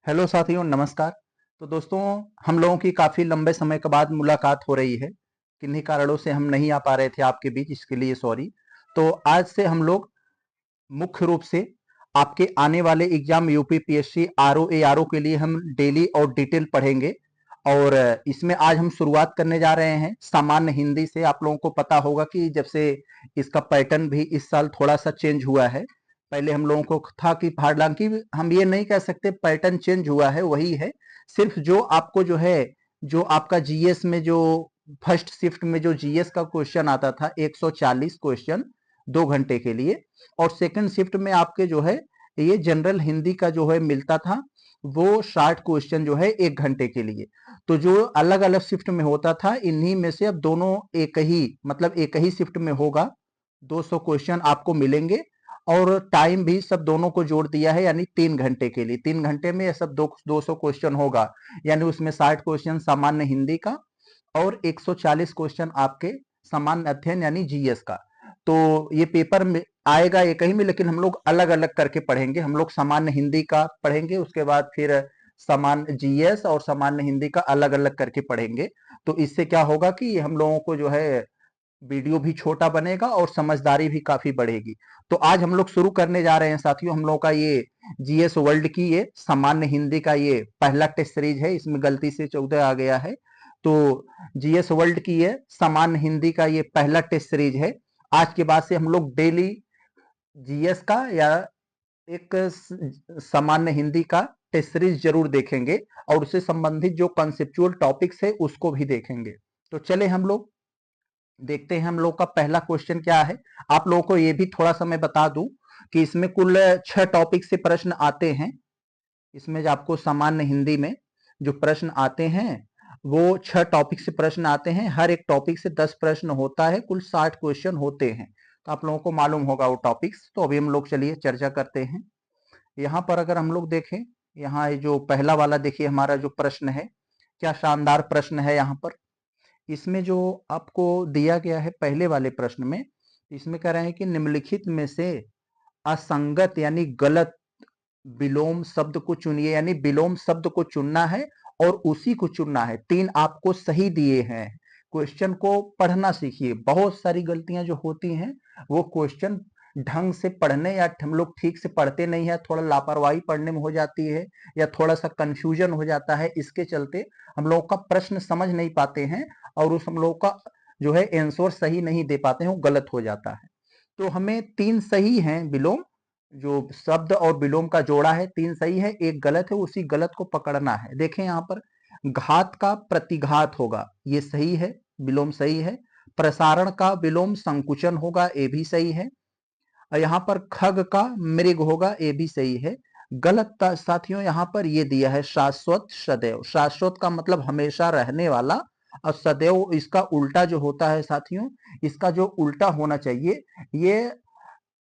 Hello साथियों, नमस्कार। तो दोस्तों, हम लोगों की काफ़ी लंबे समय के बाद मुलाकात हो रही है। किन्हीं कारणों से हम नहीं आ पा रहे थे आपके बीच, इसके लिए सॉरी। तो आज से हम लोग मुख्य रूप से आपके आने वाले exam UP PSC RO ARO के लिए हम डेली और डिटेल पढ़ेंगे। और इसमें आज हम शुरुआत करने जा रहे हैं सामान्य हिंदी से। आप लोगों को पता होगा कि जब से इसका पैटर्न भी इस साल थोड़ा सा चेंज हुआ है। पहले हम लोगों को था कि हालांकि हम ये नहीं कह सकते पैटर्न चेंज हुआ है, वही है। सिर्फ जो आपको जो है, जो आपका जीएस में जो फर्स्ट शिफ्ट में जो जीएस का क्वेश्चन आता था 140 क्वेश्चन 2 घंटे के लिए, और सेकंड शिफ्ट में आपके जो है ये जनरल हिंदी का जो है मिलता था, वो 60 क्वेश्चन जो है 1 घंटे के लिए। तो जो अलग अलग शिफ्ट में होता था, इन्हीं में से अब दोनों एक ही, मतलब एक ही शिफ्ट में होगा। 200 क्वेश्चन आपको मिलेंगे और टाइम भी सब दोनों को जोड़ दिया है, यानी 3 घंटे के लिए। 3 घंटे में ये सब 200 क्वेश्चन होगा, यानी उसमें 60 क्वेश्चन सामान्य हिंदी का और 140 क्वेश्चन आपके सामान्य अध्ययन यानी जीएस का। तो ये पेपर में आएगा एक ही में, लेकिन हम लोग अलग अलग करके पढ़ेंगे। हम लोग सामान्य हिंदी का पढ़ेंगे, उसके बाद फिर सामान्य जीएस और सामान्य हिंदी का अलग अलग करके पढ़ेंगे। तो इससे क्या होगा कि हम लोगों को जो है वीडियो भी छोटा बनेगा और समझदारी भी काफी बढ़ेगी। तो आज हम लोग शुरू करने जा रहे हैं साथियों, हम लोग का ये जीएस वर्ल्ड की ये सामान्य हिंदी का ये पहला टेस्ट सीरीज है। इसमें गलती से 14 आ गया है। तो जीएस वर्ल्ड की ये सामान्य हिंदी का ये पहला टेस्ट सीरीज है। आज के बाद से हम लोग डेली जीएस का या एक सामान्य हिंदी का टेस्ट सीरीज जरूर देखेंगे, और उससे संबंधित जो कंसेप्चुअल टॉपिक्स है उसको भी देखेंगे। तो चले हम लोग देखते हैं हम लोग का पहला क्वेश्चन क्या है। आप लोगों को ये भी थोड़ा सा मैं बता दूं कि इसमें कुल 6 टॉपिक से प्रश्न आते हैं। इसमें जो आपको सामान्य हिंदी में जो प्रश्न आते हैं, वो 6 टॉपिक से प्रश्न आते हैं। हर एक टॉपिक से 10 प्रश्न होता है, कुल 60 क्वेश्चन होते हैं। तो आप लोगों को मालूम होगा वो टॉपिक्स। तो अभी हम लोग चलिए चर्चा करते हैं। यहाँ पर अगर हम लोग देखें, यहाँ ये जो पहला वाला देखिए हमारा जो प्रश्न है, क्या शानदार प्रश्न है। यहाँ पर इसमें जो आपको दिया गया है पहले वाले प्रश्न में, इसमें कह रहे हैं कि निम्नलिखित में से असंगत यानी गलत विलोम शब्द को चुनिए। यानी विलोम शब्द को चुनना है और उसी को चुनना है। 3 आपको सही दिए हैं। क्वेश्चन को पढ़ना सीखिए। बहुत सारी गलतियां जो होती हैं, वो क्वेश्चन ढंग से पढ़ने या हम लोग ठीक से पढ़ते नहीं है, थोड़ा लापरवाही पढ़ने में हो जाती है, या थोड़ा सा कंफ्यूजन हो जाता है। इसके चलते हम लोग का प्रश्न समझ नहीं पाते हैं, और उस हम लोग का जो है आंसर सही नहीं दे पाते हैं, वो गलत हो जाता है। तो हमें 3 सही हैं विलोम, जो शब्द और विलोम का जोड़ा है। 3 सही है, एक गलत है, उसी गलत को पकड़ना है। देखें यहाँ पर घात का प्रतिघात होगा, ये सही है, विलोम सही है। प्रसारण का विलोम संकुचन होगा, ये भी सही है। और यहाँ पर खग का मृग होगा, ये भी सही है। गलत साथियों यहाँ पर ये दिया है शाश्वत सदैव। शाश्वत का मतलब हमेशा रहने वाला, और सदैव इसका उल्टा जो होता है साथियों, इसका जो उल्टा होना चाहिए ये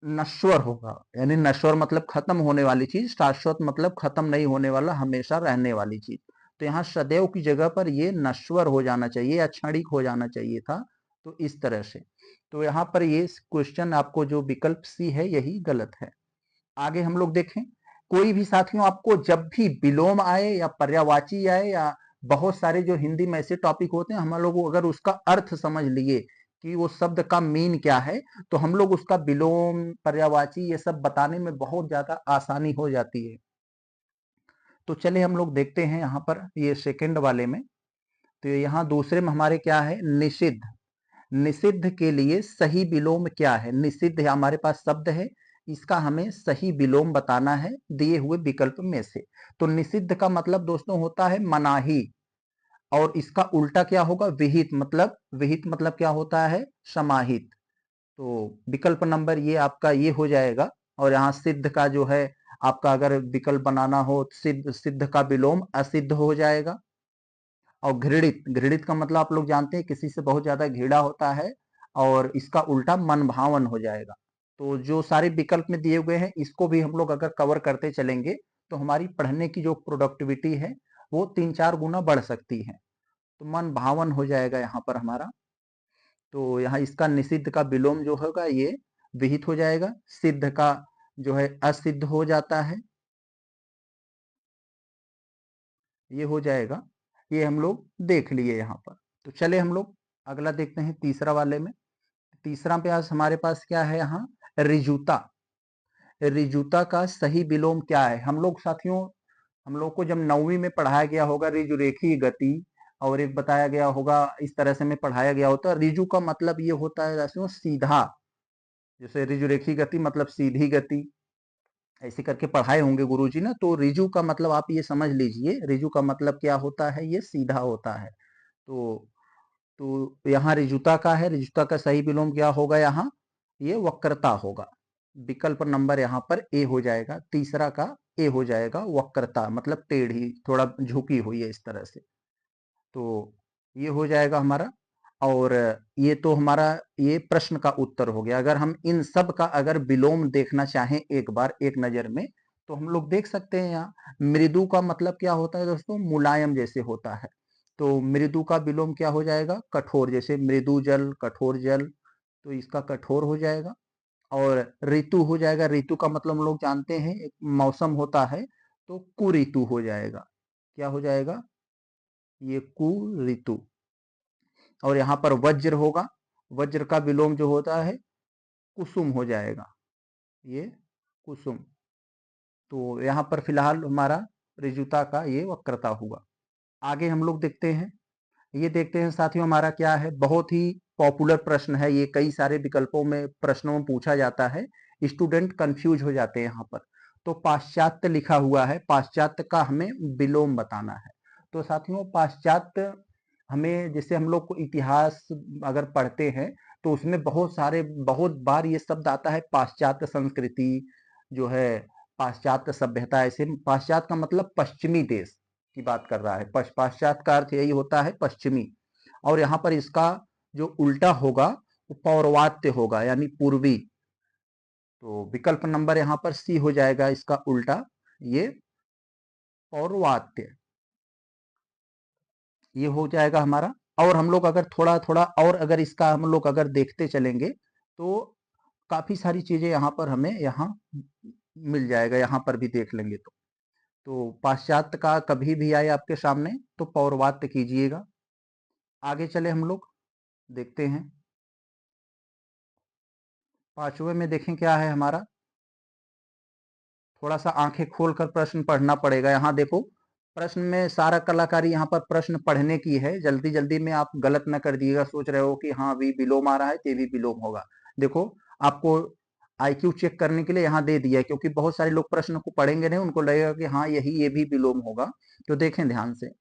नश्वर होगा। यानी नश्वर मतलब खत्म होने वाली चीज, शाश्वत मतलब खत्म नहीं होने वाला, हमेशा रहने वाली चीज। तो यहाँ सदैव की जगह पर ये नश्वर हो जाना चाहिए या क्षणिक हो जाना चाहिए था। तो इस तरह से, तो यहाँ पर ये क्वेश्चन आपको जो विकल्प सी है यही गलत है। आगे हम लोग देखें, कोई भी साथियों आपको जब भी विलोम आए या पर्यायवाची आए, या बहुत सारे जो हिंदी में ऐसे टॉपिक होते हैं, हम लोग अगर उसका अर्थ समझ लिए कि वो शब्द का मीन क्या है, तो हम लोग उसका विलोम पर्यायवाची ये सब बताने में बहुत ज्यादा आसानी हो जाती है। तो चले हम लोग देखते हैं यहाँ पर ये सेकंड वाले में। तो यहाँ दूसरे में हमारे क्या है, निषिद्ध। निषिद्ध के लिए सही विलोम क्या है। निषिद्ध हमारे पास शब्द है, इसका हमें सही विलोम बताना है दिए हुए विकल्प में से। तो निषिद्ध का मतलब दोस्तों होता है मनाही, और इसका उल्टा क्या होगा, विहित। मतलब विहित मतलब क्या होता है, समाहित। तो विकल्प नंबर ये आपका ये हो जाएगा। और यहाँ सिद्ध का जो है आपका अगर विकल्प बनाना हो, सिद्ध सिद्ध का विलोम असिद्ध हो जाएगा। और घृणित, घृणित का मतलब आप लोग जानते हैं किसी से बहुत ज्यादा घृणा होता है, और इसका उल्टा मन भावन हो जाएगा। तो जो सारे विकल्प में दिए हुए हैं, इसको भी हम लोग अगर कवर करते चलेंगे, तो हमारी पढ़ने की जो प्रोडक्टिविटी है वो 3-4 गुना बढ़ सकती है। तो मन भावन हो जाएगा यहाँ पर हमारा। तो यहाँ इसका निषिद्ध का विलोम जो होगा ये विहित हो जाएगा। सिद्ध का जो है असिद्ध हो जाता है। ये हो जाएगा, ये हम लोग देख लिए यहाँ पर। तो चले हम लोग अगला देखते हैं तीसरा वाले में। तीसरा पे आज हमारे पास क्या है यहाँ, ऋजुता। ऋजुता का सही विलोम क्या है? हम लोग साथियों, हम लोग को जब 9वीं में पढ़ाया गया होगा ऋजुरेखी गति, और एक बताया गया होगा, इस तरह से में पढ़ाया गया होता है। ऋजु का मतलब ये होता है साथियों सीधा, जैसे ऋजुरेखी गति मतलब सीधी गति, ऐसे करके पढ़ाए होंगे गुरुजी ना। तो ऋजु का मतलब आप ये समझ लीजिए, ऋजु का मतलब क्या होता है, ये सीधा होता है। तो यहाँ ऋजुता का है, ऋजुता का सही विलोम क्या होगा यहाँ, ये वक्रता होगा। विकल्प नंबर यहाँ पर ए हो जाएगा, तीसरा का ए हो जाएगा, वक्रता मतलब टेढ़ी, थोड़ा झुकी हुई है इस तरह से। तो ये हो जाएगा हमारा। और ये तो हमारा ये प्रश्न का उत्तर हो गया। अगर हम इन सब का अगर विलोम देखना चाहें एक बार एक नजर में, तो हम लोग देख सकते हैं यहाँ। मृदु का मतलब क्या होता है दोस्तों, मुलायम जैसे होता है। तो मृदु का विलोम क्या हो जाएगा, कठोर, जैसे मृदु जल, कठोर जल, तो इसका कठोर हो जाएगा। और ऋतु हो जाएगा, ऋतु का मतलब हम लोग जानते हैं एक मौसम होता है, तो कुऋतु हो जाएगा। क्या हो जाएगा, ये कुऋतु। और यहाँ पर वज्र होगा, वज्र का विलोम जो होता है कुसुम हो जाएगा, ये कुसुम। तो यहाँ पर फिलहाल हमारा ऋजुता का ये वक्रता हुआ। आगे हम लोग देखते हैं, ये देखते हैं साथियों हमारा क्या है, बहुत ही पॉपुलर प्रश्न है ये, कई सारे विकल्पों में प्रश्नों में पूछा जाता है, स्टूडेंट कंफ्यूज हो जाते हैं यहाँ पर। तो पाश्चात्य लिखा हुआ है, पाश्चात्य का हमें विलोम बताना है। तो साथियों पाश्चात्य हमें, जैसे हम लोग को इतिहास अगर पढ़ते हैं तो उसमें बहुत बार ये शब्द आता है, पाश्चात्य संस्कृति जो है, पाश्चात्य सभ्यता, ऐसे पाश्चात्य का मतलब पश्चिमी देश की बात कर रहा है। पाश्चात्य का अर्थ यही होता है पश्चिमी। और यहाँ पर इसका जो उल्टा होगा वो पौर्वात्य होगा, यानी पूर्वी। तो विकल्प नंबर यहाँ पर सी हो जाएगा, इसका उल्टा ये पौर्वात्य, ये हो जाएगा हमारा। और हम लोग अगर थोड़ा थोड़ा और अगर इसका हम लोग अगर देखते चलेंगे तो काफी सारी चीजें यहाँ पर हमें यहाँ मिल जाएगा, यहाँ पर भी देख लेंगे तो पाश्चात्य का कभी भी आए आपके सामने तो पौर्वात्य कीजिएगा। आगे चले हम लोग देखते हैं, पांचवें में देखें क्या है हमारा। थोड़ा सा आंखें खोलकर प्रश्न पढ़ना पड़ेगा। यहाँ देखो, प्रश्न में सारा कलाकारी यहाँ पर प्रश्न पढ़ने की है, जल्दी जल्दी में आप गलत ना कर दिएगा, सोच रहे हो कि हाँ भी विलोम आ रहा है तो भी विलोम होगा। देखो, आपको आईक्यू चेक करने के लिए यहाँ दे दिया है, क्योंकि बहुत सारे लोग प्रश्न को पढ़ेंगे नहीं, उनको लगेगा कि हाँ यही ये भी विलोम होगा। तो देखें ध्यान से,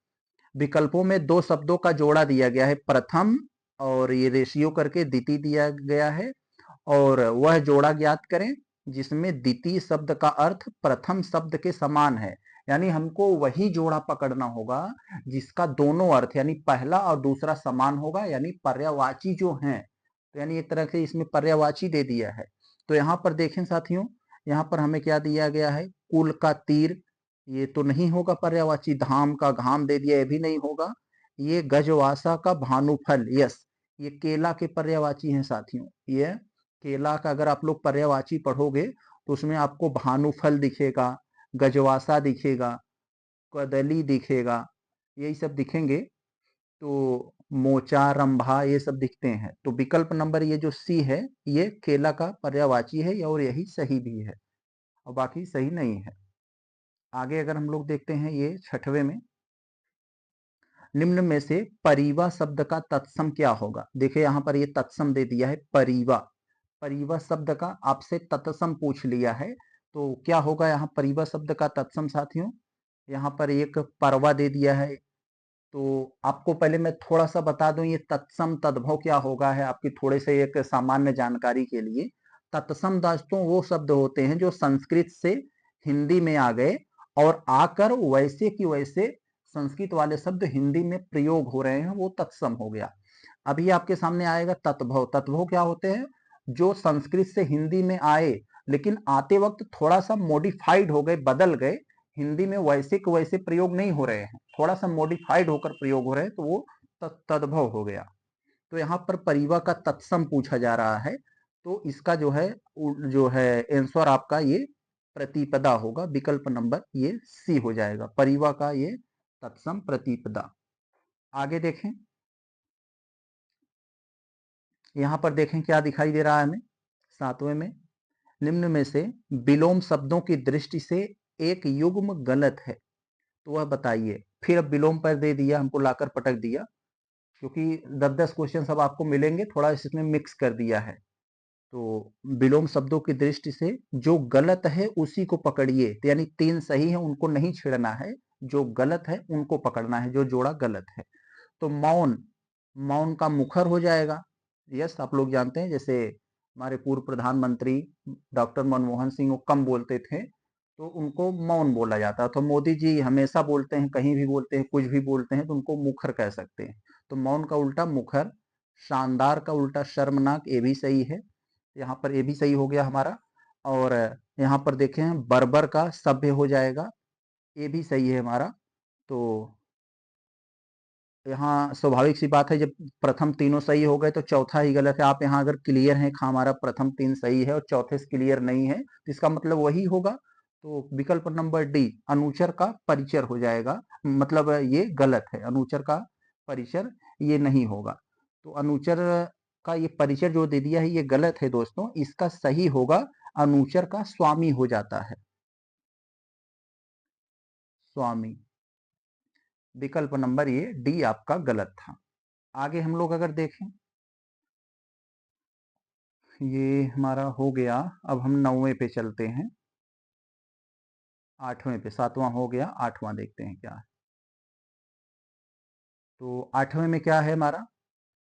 विकल्पों में दो शब्दों का जोड़ा दिया गया है, प्रथम और ये रेशियो करके द्वितीय दिया गया है। और वह जोड़ा ज्ञात करें जिसमें द्वितीय शब्द का अर्थ प्रथम शब्द के समान है। यानी हमको वही जोड़ा पकड़ना होगा जिसका दोनों अर्थ यानी पहला और दूसरा समान होगा, यानी पर्यायवाची जो हैं। तो यानी एक तरह से इसमें पर्यायवाची दे दिया है। तो यहाँ पर देखें साथियों, यहाँ पर हमें क्या दिया गया है, कुल का तीर, ये तो नहीं होगा पर्यायवाची। धाम का घाम दे दिया, ये भी नहीं होगा। ये गजवासा का भानुफल, यस, ये केला के पर्यायवाची हैं साथियों। ये केला का अगर आप लोग पर्यायवाची पढ़ोगे तो उसमें आपको भानुफल दिखेगा, गजवासा दिखेगा, कदली दिखेगा, यही सब दिखेंगे। तो मोचा, रंभा, ये सब दिखते हैं। तो विकल्प नंबर ये जो सी है ये केला का पर्यायवाची है, और यही सही भी है, और बाकी सही नहीं है। आगे अगर हम लोग देखते हैं ये छठवें में, निम्न में से परिवा शब्द का तत्सम क्या होगा। देखिए यहाँ पर ये तत्सम दे दिया है, परिवा। परिवा शब्द का आपसे तत्सम पूछ लिया है, तो क्या होगा यहाँ परिवा शब्द का तत्सम साथियों। यहाँ पर एक परवा दे दिया है। तो आपको पहले मैं थोड़ा सा बता दूं, ये तत्सम तद्भव क्या होगा है आपकी थोड़े से एक सामान्य जानकारी के लिए। तत्सम दोस्तों वो शब्द होते हैं जो संस्कृत से हिंदी में आ गए, और आकर वैसे की वैसे संस्कृत वाले शब्द हिंदी में प्रयोग हो रहे हैं, वो तत्सम हो गया। अभी आपके सामने आएगा तत्भव। तत्भव क्या होते हैं, जो संस्कृत से हिंदी में आए लेकिन आते वक्त थोड़ा सा मॉडिफाइड हो गए, बदल गए, हिंदी में वैसे के वैसे प्रयोग नहीं हो रहे हैं, थोड़ा सा मॉडिफाइड होकर प्रयोग हो रहे हैं, तो वो तद्भव हो गया। तो यहाँ पर परिवा का तत्सम पूछा जा रहा है, तो इसका जो है आंसर आपका ये प्रतिपदा होगा, विकल्प नंबर ये सी हो जाएगा, परिवा का ये तत्सम प्रतिपदा। आगे देखें, यहां पर देखें क्या दिखाई दे रहा है हमें 7वें में, निम्न में से विलोम शब्दों की दृष्टि से एक युग्म गलत है, तो वह बताइए। फिर अब विलोम पर दे दिया, हमको लाकर पटक दिया, क्योंकि 10-10 क्वेश्चन सब आपको मिलेंगे, थोड़ा इसमें मिक्स कर दिया है। तो विलोम शब्दों की दृष्टि से जो गलत है उसी को पकड़िए, तो यानी 3 सही है उनको नहीं छेड़ना है, जो गलत है उनको पकड़ना है, जो जोड़ा गलत है। तो मौन, मौन का मुखर हो जाएगा। यस, आप लोग जानते हैं, जैसे हमारे पूर्व प्रधानमंत्री डॉक्टर मनमोहन सिंह वो कम बोलते थे तो उनको मौन बोला जाता, तो मोदी जी हमेशा बोलते हैं, कहीं भी बोलते हैं, कुछ भी बोलते हैं, तो उनको मुखर कह सकते हैं। तो मौन का उल्टा मुखर, शानदार का उल्टा शर्मनाक, ये भी सही है, यहाँ पर ये भी सही हो गया हमारा। और यहाँ पर देखें बर्बर का सभ्य हो जाएगा, ये भी सही है हमारा। तो यहाँ स्वाभाविक सी बात है, जब प्रथम तीनों सही हो गए तो चौथा ही गलत है। आप यहाँ अगर क्लियर हैं, हमारा प्रथम 3 सही है और चौथे से क्लियर नहीं है, तो इसका मतलब वही होगा। तो विकल्प नंबर डी अनुचर का परिचर हो जाएगा, मतलब ये गलत है, अनुचर का परिचर ये नहीं होगा। तो अनुचर का ये परिचय जो दे दिया है ये गलत है दोस्तों, इसका सही होगा अनुचर का स्वामी हो जाता है, स्वामी। विकल्प नंबर ये डी आपका गलत था। आगे हम लोग अगर देखें, ये हमारा हो गया, अब हम 9वें पे चलते हैं, 8वें पे, 7वां हो गया, 8वां देखते हैं क्या है। तो 8वें में क्या है हमारा,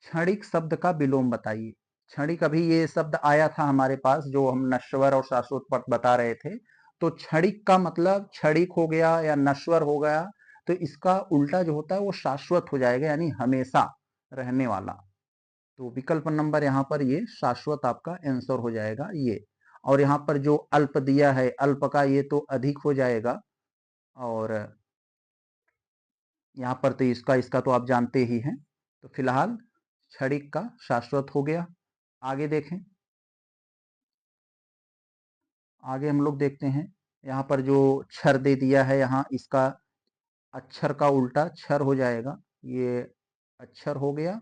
क्षणिक शब्द का विलोम बताइए। क्षणिक, अभी ये शब्द आया था हमारे पास जो हम नश्वर और शाश्वत पर बता रहे थे। तो क्षणिक का मतलब क्षणिक हो गया या नश्वर हो गया, तो इसका उल्टा जो होता है वो शाश्वत हो जाएगा, यानी हमेशा रहने वाला। तो विकल्प नंबर यहाँ पर ये शाश्वत आपका आंसर हो जाएगा ये। और यहाँ पर जो अल्प दिया है, अल्प का ये तो अधिक हो जाएगा। और यहाँ पर तो इसका इसका तो आप जानते ही हैं। तो फिलहाल क्षणिक का शाश्वत हो गया। आगे देखें, आगे हम लोग देखते हैं, यहाँ पर जो क्षर दे दिया है, यहाँ इसका अक्षर का उल्टा क्षर हो जाएगा, ये अक्षर हो गया।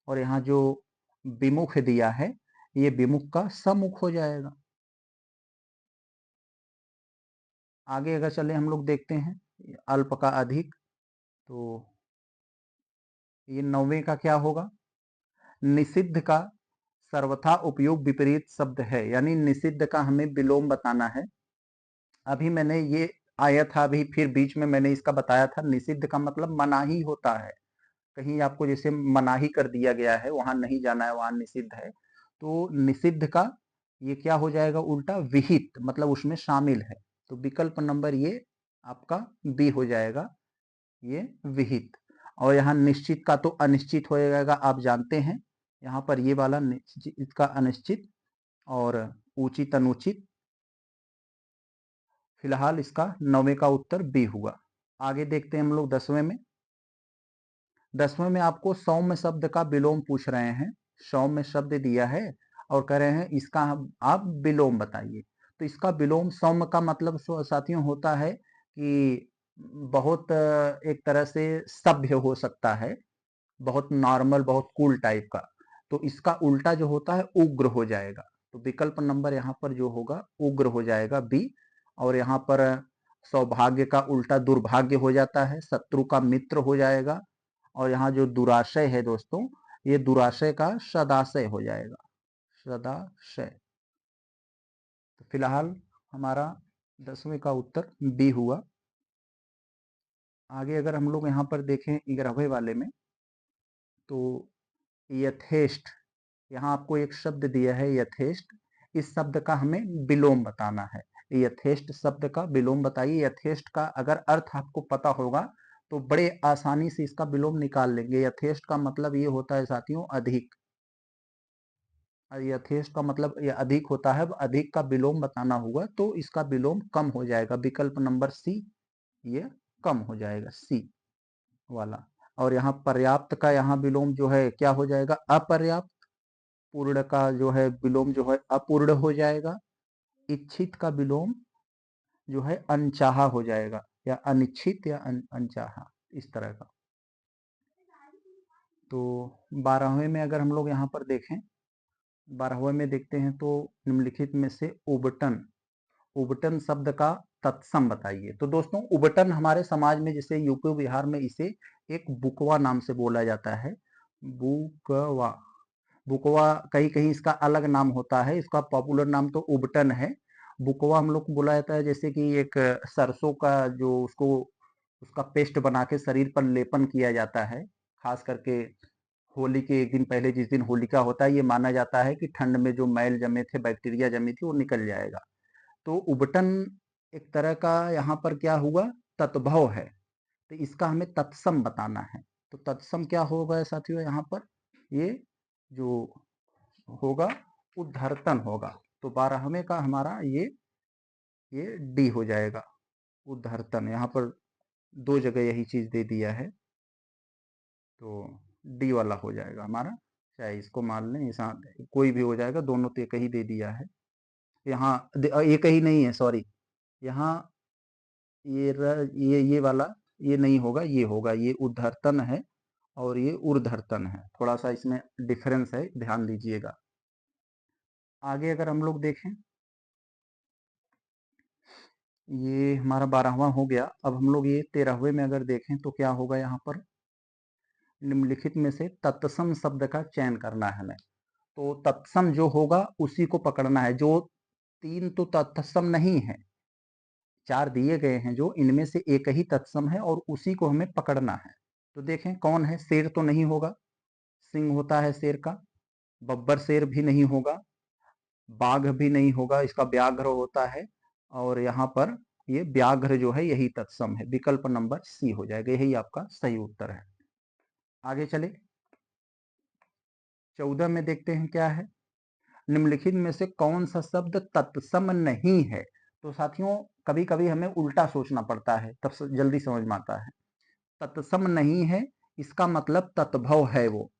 और यहाँ जो विमुख दिया है, ये विमुख का सम्मुख हो जाएगा। आगे अगर चले हम लोग देखते हैं अल्प का अधिक, तो ये 9वें का क्या होगा, निषिद्ध का सर्वथा उपयोग विपरीत शब्द है, यानी निषिद्ध का हमें विलोम बताना है। अभी मैंने ये आया था, अभी फिर बीच में मैंने इसका बताया था, निषिद्ध का मतलब मनाही होता है, कहीं आपको जैसे मनाही कर दिया गया है, वहां नहीं जाना है, वहां निषिद्ध है। तो निषिद्ध का ये क्या हो जाएगा उल्टा, विहित, मतलब उसमें शामिल है। तो विकल्प नंबर ये आपका बी हो जाएगा, ये विहित। और यहाँ निश्चित का तो अनिश्चित हो जाएगा, आप जानते हैं, यहाँ पर ये वाला निश्चित का अनिश्चित और उचित अनुचित। फिलहाल इसका 9वें का उत्तर बी हुआ। आगे देखते हैं हम लोग 10वें में। 10वें में आपको सौम्य शब्द का विलोम पूछ रहे हैं, सौम्य शब्द दिया है और कह रहे हैं इसका आप विलोम बताइए। तो इसका विलोम, सौम्य का मतलब साथियों होता है कि बहुत एक तरह से सभ्य हो सकता है, बहुत नॉर्मल, बहुत कूल टाइप का। तो इसका उल्टा जो होता है उग्र हो जाएगा। तो विकल्प नंबर यहाँ पर जो होगा उग्र हो जाएगा, बी। और यहाँ पर सौभाग्य का उल्टा दुर्भाग्य हो जाता है, शत्रु का मित्र हो जाएगा। और यहाँ जो दुराशय है दोस्तों, ये दुराशय का सदाशय हो जाएगा, सदाशय। तो फिलहाल हमारा 10वें का उत्तर बी हुआ। आगे अगर हम लोग यहाँ पर देखें 11वें वाले में, तो यथेष्ट, यहाँ आपको एक शब्द दिया है यथेष्ट, इस शब्द का हमें विलोम बताना है। यथेष्ट शब्द का विलोम बताइए। यथेष्ट का अगर अर्थ आपको पता होगा तो बड़े आसानी से इसका विलोम निकाल लेंगे। यथेष्ट का मतलब ये होता है साथियों अधिक, यथेष्ट का मतलब ये अधिक होता है। अधिक का विलोम बताना हुआ तो इसका विलोम कम हो जाएगा, विकल्प नंबर सी, ये कम हो जाएगा, सी वाला। और यहाँ पर्याप्त का यहाँ विलोम जो है क्या हो जाएगा, अपर्याप्त। पूर्ण का जो है विलोम जो है अपूर्ण हो जाएगा। इच्छित का विलोम जो है अनचाहा हो जाएगा, या अनिच्छित या अनचाहा, इस तरह का। तो 12वें में अगर हम लोग यहाँ पर देखें, 12वें में देखते हैं तो निम्नलिखित में से उबटन, उबटन शब्द का तत्सम बताइए। तो दोस्तों उबटन हमारे समाज में, जैसे यूपी बिहार में इसे एक बुकवा नाम से बोला जाता है। बुकवा, बुकवा कहीं कहीं इसका अलग नाम होता है, इसका पॉपुलर नाम तो उबटन है। बुकवा हम लोग को बोला जाता है जैसे कि एक सरसों का जो उसको उसका पेस्ट बना के शरीर पर लेपन किया जाता है, खास करके होली के एक दिन पहले, जिस दिन होलिका होता है, ये माना जाता है कि ठंड में जो मैल जमे थे, बैक्टीरिया जमी थी, वो निकल जाएगा। तो उबटन एक तरह का यहाँ पर क्या हुआ, तत्भव है। तो इसका हमें तत्सम बताना है। तो तत्सम क्या होगा साथियों, यहाँ पर ये जो होगा उद्धर्तन होगा। तो 12वें का हमारा ये डी हो जाएगा, उद्धर्तन। यहाँ पर दो जगह यही चीज दे दिया है, तो डी वाला हो जाएगा हमारा। चाहे इसको मान लें, इस कोई भी हो जाएगा, दोनों तो एक ही दे दिया है। यहाँ एक ही नहीं है, सॉरी, यहाँ ये वाला ये नहीं होगा, ये होगा, ये उद्धर्तन है और ये ऊर्ध्वर्तन है। थोड़ा सा इसमें डिफरेंस है, ध्यान दीजिएगा। आगे अगर हम लोग देखें, ये हमारा 12वां हो गया। अब हम लोग ये 13वें में अगर देखें तो क्या होगा, यहाँ पर निम्नलिखित में से तत्सम शब्द का चयन करना है हमें। तो तत्सम जो होगा उसी को पकड़ना है। जो 3 तो तत्सम नहीं है, 4 दिए गए हैं, जो इनमें से एक ही तत्सम है और उसी को हमें पकड़ना है। तो देखें कौन है। शेर तो नहीं होगा, सिंह होता है शेर का। बब्बर शेर भी नहीं होगा, बाघ भी नहीं होगा, इसका व्याघ्र होता है। और यहाँ पर ये व्याघ्र जो है यही तत्सम है। विकल्प नंबर सी हो जाएगा, यही आपका सही उत्तर है। आगे चले, 14 में देखते हैं क्या है। निम्नलिखित में से कौन सा शब्द तत्सम नहीं है। तो साथियों कभी कभी हमें उल्टा सोचना पड़ता है, तब जल्दी समझ में आता है। तत्सम नहीं है, इसका मतलब तत्भव है वो।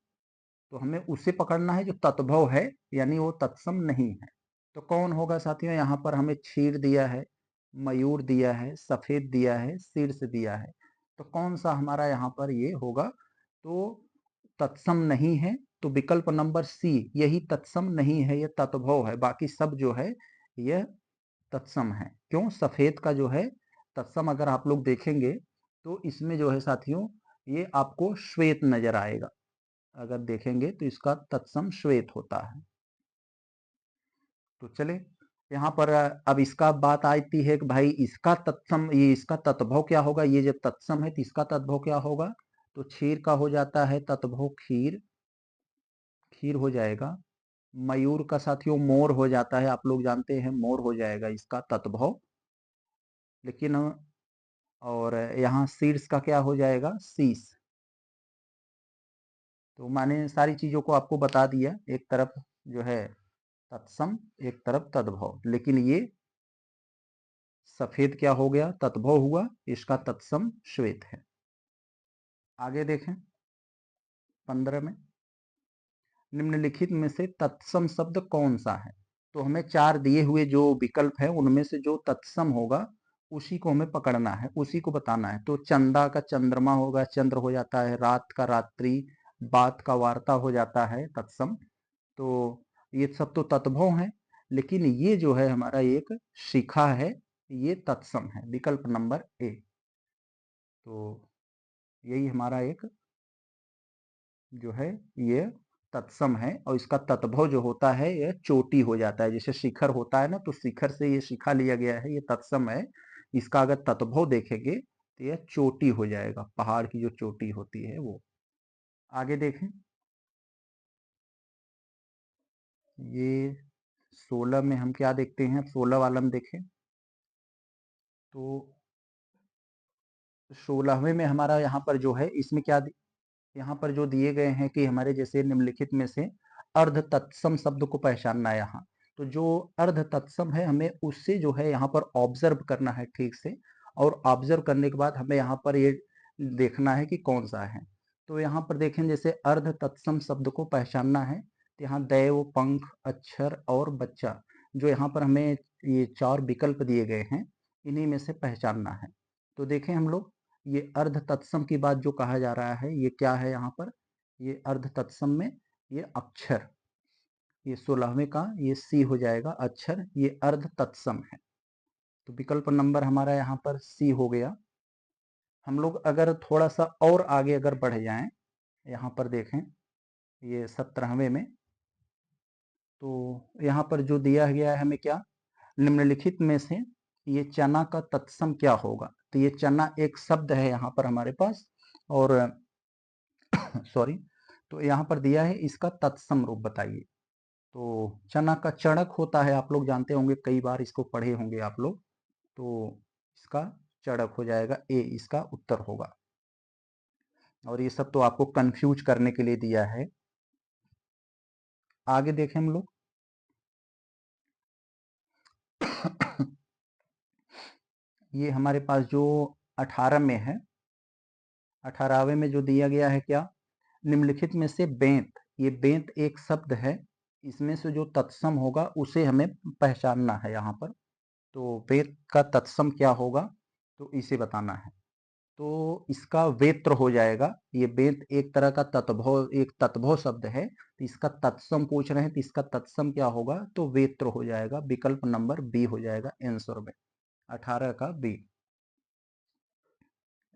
तो हमें उसे पकड़ना है जो तत्भव है, यानी वो तत्सम नहीं है। तो कौन होगा साथियों, यहाँ पर हमें क्षीर दिया है, मयूर दिया है, सफेद दिया है, शीर्ष दिया है। तो कौन सा हमारा यहाँ पर ये होगा, तो तत्सम नहीं है। तो विकल्प नंबर सी, यही तत्सम नहीं है, ये तत्भव है। बाकी सब जो है यह तत्सम है। क्यों, सफेद का जो है तत्सम अगर आप लोग देखेंगे तो इसमें जो है साथियों ये आपको श्वेत नजर आएगा। अगर देखेंगे तो इसका तत्सम श्वेत होता है। तो चले यहाँ पर अब इसका बात आती है कि भाई इसका तत्सम, ये इसका तत्भव क्या होगा। ये जब तत्सम है तो इसका तत्भव क्या होगा। तो क्षीर का हो जाता है तत्भव खीर, खीर हो जाएगा। मयूर का साथियों मोर हो जाता है, आप लोग जानते हैं मोर हो जाएगा इसका तत्भव। लेकिन और यहाँ शीर्ष का क्या हो जाएगा, शीश। तो मैंने सारी चीजों को आपको बता दिया, एक तरफ जो है तत्सम, एक तरफ तद्भव। लेकिन ये सफेद क्या हो गया, तत्भव हुआ, इसका तत्सम श्वेत है। आगे देखें 15 में, निम्नलिखित में से तत्सम शब्द कौन सा है। तो हमें 4 दिए हुए जो विकल्प है उनमें से जो तत्सम होगा उसी को हमें पकड़ना है, उसी को बताना है। तो चंदा का चंद्रमा होगा, चंद्र हो जाता है। रात का रात्रि, बात का वार्ता हो जाता है तत्सम। तो ये सब तो तत्भव है, लेकिन ये जो है हमारा एक शिखा है, ये तत्सम है। विकल्प नंबर ए। तो यही हमारा एक जो है ये तत्सम है। और इसका तत्भव जो होता है ये चोटी हो जाता है। जैसे शिखर होता है ना, तो शिखर से ये शिखा लिया गया है, ये तत्सम है। इसका अगर तत्भव देखेंगे तो यह चोटी हो जाएगा, पहाड़ की जो चोटी होती है वो। आगे देखें, ये 16 में हम क्या देखते हैं। 16 वाला में देखें तो 16वें में हमारा यहाँ पर जो है, इसमें क्या यहाँ पर जो दिए गए हैं कि हमारे जैसे निम्नलिखित में से अर्ध तत्सम शब्द को पहचानना है। यहाँ तो जो अर्ध तत्सम है हमें उससे जो है यहाँ पर ऑब्जर्व करना है ठीक से। और ऑब्जर्व करने के बाद हमें यहाँ पर ये देखना है कि कौन सा है। तो यहाँ पर देखें, जैसे अर्ध तत्सम शब्द को पहचानना है तो यहाँ दैव, पंख, अक्षर और बच्चा, जो यहाँ पर हमें ये 4 विकल्प दिए गए हैं, इन्हीं में से पहचानना है। तो देखें हम लोग, ये अर्ध तत्सम की बात जो कहा जा रहा है, ये क्या है यहाँ पर, ये अर्ध तत्सम में ये अक्षर, ये 16वें का ये सी हो जाएगा अक्षर, ये अर्ध तत्सम है। तो विकल्प नंबर हमारा यहाँ पर सी हो गया। हम लोग अगर थोड़ा सा और आगे अगर बढ़ जाएं, यहाँ पर देखें ये 17वें में, तो यहाँ पर जो दिया गया है हमें क्या, निम्नलिखित में से ये चना का तत्सम क्या होगा। तो ये चना एक शब्द है यहाँ पर हमारे पास, और सॉरी, तो यहाँ पर दिया है इसका तत्सम रूप बताइए। तो चना का चणक होता है, आप लोग जानते होंगे, कई बार इसको पढ़े होंगे आप लोग, तो इसका चणक हो जाएगा ए, इसका उत्तर होगा। और ये सब तो आपको कंफ्यूज करने के लिए दिया है। आगे देखें हम लोग ये हमारे पास जो 18 में है, 18वें में जो दिया गया है क्या, निम्नलिखित में से बेंत, ये बेंत एक शब्द है, इसमें से जो तत्सम होगा उसे हमें पहचानना है यहाँ पर। तो बेंत का तत्सम क्या होगा, तो इसे बताना है। तो इसका वेत्र हो जाएगा, ये बेंत एक तरह का तत्भव, एक तत्भव शब्द है, तो इसका तत्सम पूछ रहे हैं, तो इसका तत्सम क्या होगा, तो वेत्र हो जाएगा। विकल्प नंबर बी हो जाएगा आंसर में, 18 का बी।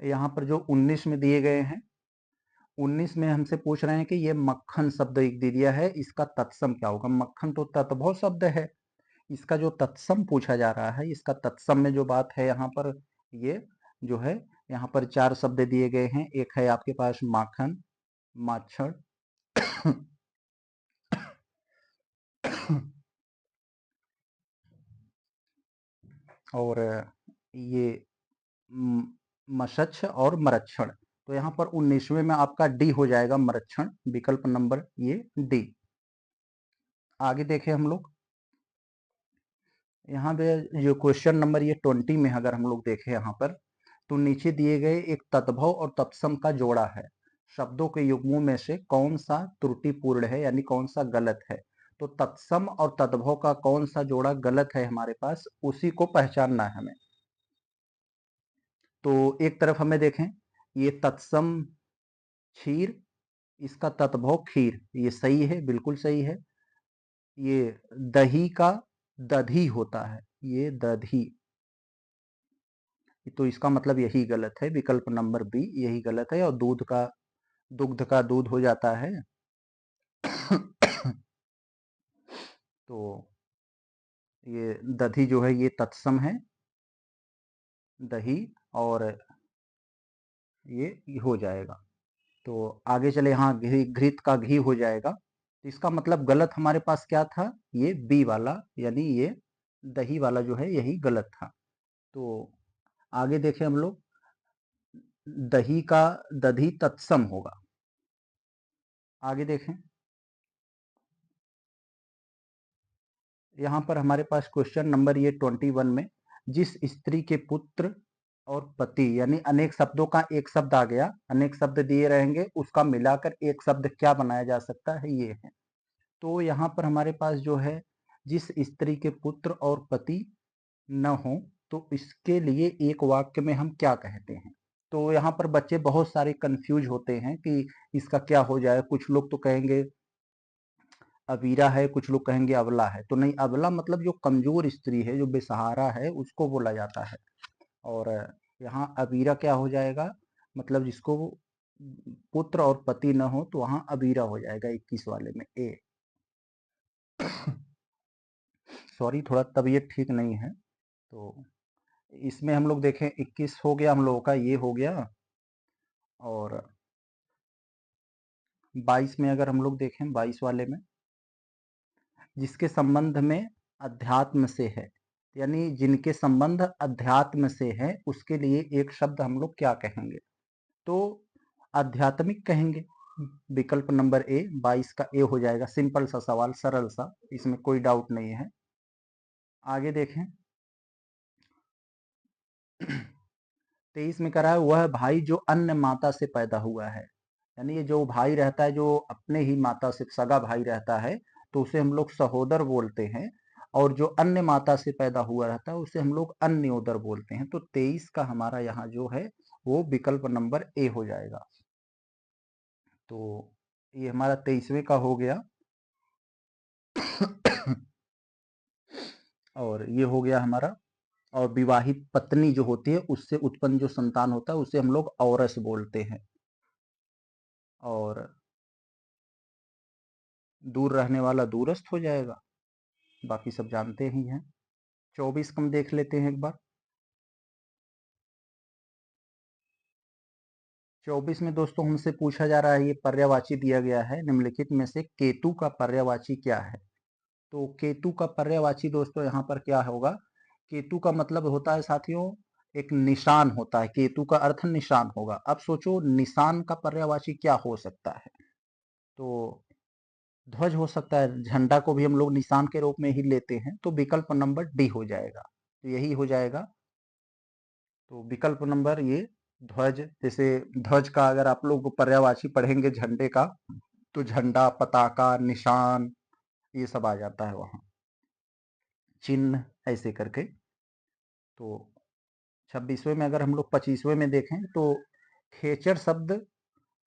यहाँ पर जो 19 में दिए गए हैं, 19 में हमसे पूछ रहे हैं कि ये मक्खन शब्द एक दे दिया है, इसका तत्सम क्या होगा। मक्खन तो तत्भव शब्द है, इसका जो तत्सम पूछा जा रहा है, इसका तत्सम में जो बात है यहाँ पर, ये जो है यहाँ पर 4 शब्द दिए गए हैं। एक है आपके पास माखन, माछड़ और ये मशच्छ और मरक्षण। तो यहाँ पर 19वें में आपका डी हो जाएगा मरक्षण, विकल्प नंबर ये डी। आगे देखें हम लोग, यहाँ पे जो क्वेश्चन नंबर ये 20 में अगर हम लोग देखें यहाँ पर, तो नीचे दिए गए एक तत्भव और तत्सम का जोड़ा है, शब्दों के युग्मों में से कौन सा त्रुटिपूर्ण है, यानी कौन सा गलत है। तो तत्सम और तत्भव का कौन सा जोड़ा गलत है हमारे पास, उसी को पहचानना है हमें। तो एक तरफ हमें देखें, ये तत्सम क्षीर, इसका तत्भव खीर, ये सही है, बिल्कुल सही है। ये दही का दधी होता है, ये दधी, तो इसका मतलब यही गलत है, विकल्प नंबर बी यही गलत है। और दूध का, दुग्ध का दूध हो जाता है तो ये दधी जो है ये तत्सम है, दही, और ये हो जाएगा। तो आगे चले, हाँ घृत का घी हो जाएगा। तो इसका मतलब गलत हमारे पास क्या था, ये बी वाला, यानी ये दही वाला जो है यही गलत था। तो आगे देखें हम लोग, दही का दधी तत्सम होगा। आगे देखें, यहाँ पर हमारे पास क्वेश्चन नंबर ये 21 में, जिस स्त्री के पुत्र और पति, यानी अनेक शब्दों का एक शब्द आ गया, अनेक शब्द दिए रहेंगे, उसका मिलाकर एक शब्द क्या बनाया जा सकता है, ये है। तो यहाँ पर हमारे पास जो है, जिस स्त्री के पुत्र और पति न हो, तो इसके लिए एक वाक्य में हम क्या कहते हैं। तो यहाँ पर बच्चे बहुत सारे कंफ्यूज होते हैं कि इसका क्या हो जाए। कुछ लोग तो कहेंगे अबीरा है, कुछ लोग कहेंगे अबला है। तो नहीं, अबला मतलब जो कमजोर स्त्री है, जो बेसहारा है, उसको बोला जाता है। और यहाँ अबीरा क्या हो जाएगा, मतलब जिसको पुत्र और पति न हो, तो वहां अबीरा हो जाएगा 21 वाले में ए। सॉरी, थोड़ा तबीयत ठीक नहीं है, तो इसमें हम लोग देखें 21 हो गया हम लोगों का, ये हो गया। और 22 में अगर हम लोग देखें, 22 वाले में, जिसके संबंध में अध्यात्म से है, यानी जिनके संबंध अध्यात्म से है, उसके लिए एक शब्द हम लोग क्या कहेंगे, तो आध्यात्मिक कहेंगे। विकल्प नंबर ए, 22 का ए हो जाएगा। सिंपल सा सवाल, सरल सा, इसमें कोई डाउट नहीं है। आगे देखें 23 में करा है, वह भाई जो अन्य माता से पैदा हुआ है, यानी ये जो भाई रहता है, जो अपने ही माता से सगा भाई रहता है, तो उसे हम लोग सहोदर बोलते हैं। और जो अन्य माता से पैदा हुआ रहता है, उसे हम लोग अन्योदर बोलते हैं। तो 23 का हमारा यहाँ जो है वो विकल्प नंबर ए हो जाएगा। तो ये हमारा 23वें का हो गया। और ये हो गया हमारा। और विवाहित पत्नी जो होती है उससे उत्पन्न जो संतान होता है उसे हम लोग औरस बोलते हैं। और दूर रहने वाला दूरस्थ हो जाएगा, बाकी सब जानते ही हैं। 24 कम देख लेते हैं एक बार। 24 में दोस्तों हमसे पूछा जा रहा है, ये पर्यायवाची दिया गया है, निम्नलिखित में से केतु का पर्यायवाची क्या है। तो केतु का पर्यायवाची दोस्तों यहाँ पर क्या होगा। केतु का मतलब होता है साथियों एक निशान होता है, केतु का अर्थ निशान होगा। अब सोचो निशान का पर्यायवाची क्या हो सकता है। तो ध्वज हो सकता है, झंडा को भी हम लोग निशान के रूप में ही लेते हैं, तो विकल्प नंबर डी हो जाएगा। तो यही हो जाएगा। तो विकल्प नंबर ये ध्वज, जैसे ध्वज का अगर आप लोग पर्यायवाची पढ़ेंगे झंडे का, तो झंडा, पताका, निशान, ये सब आ जाता है वहां, चिन्ह ऐसे करके। तो 26वें में अगर हम लोग 25वें में देखें तो खेचर शब्द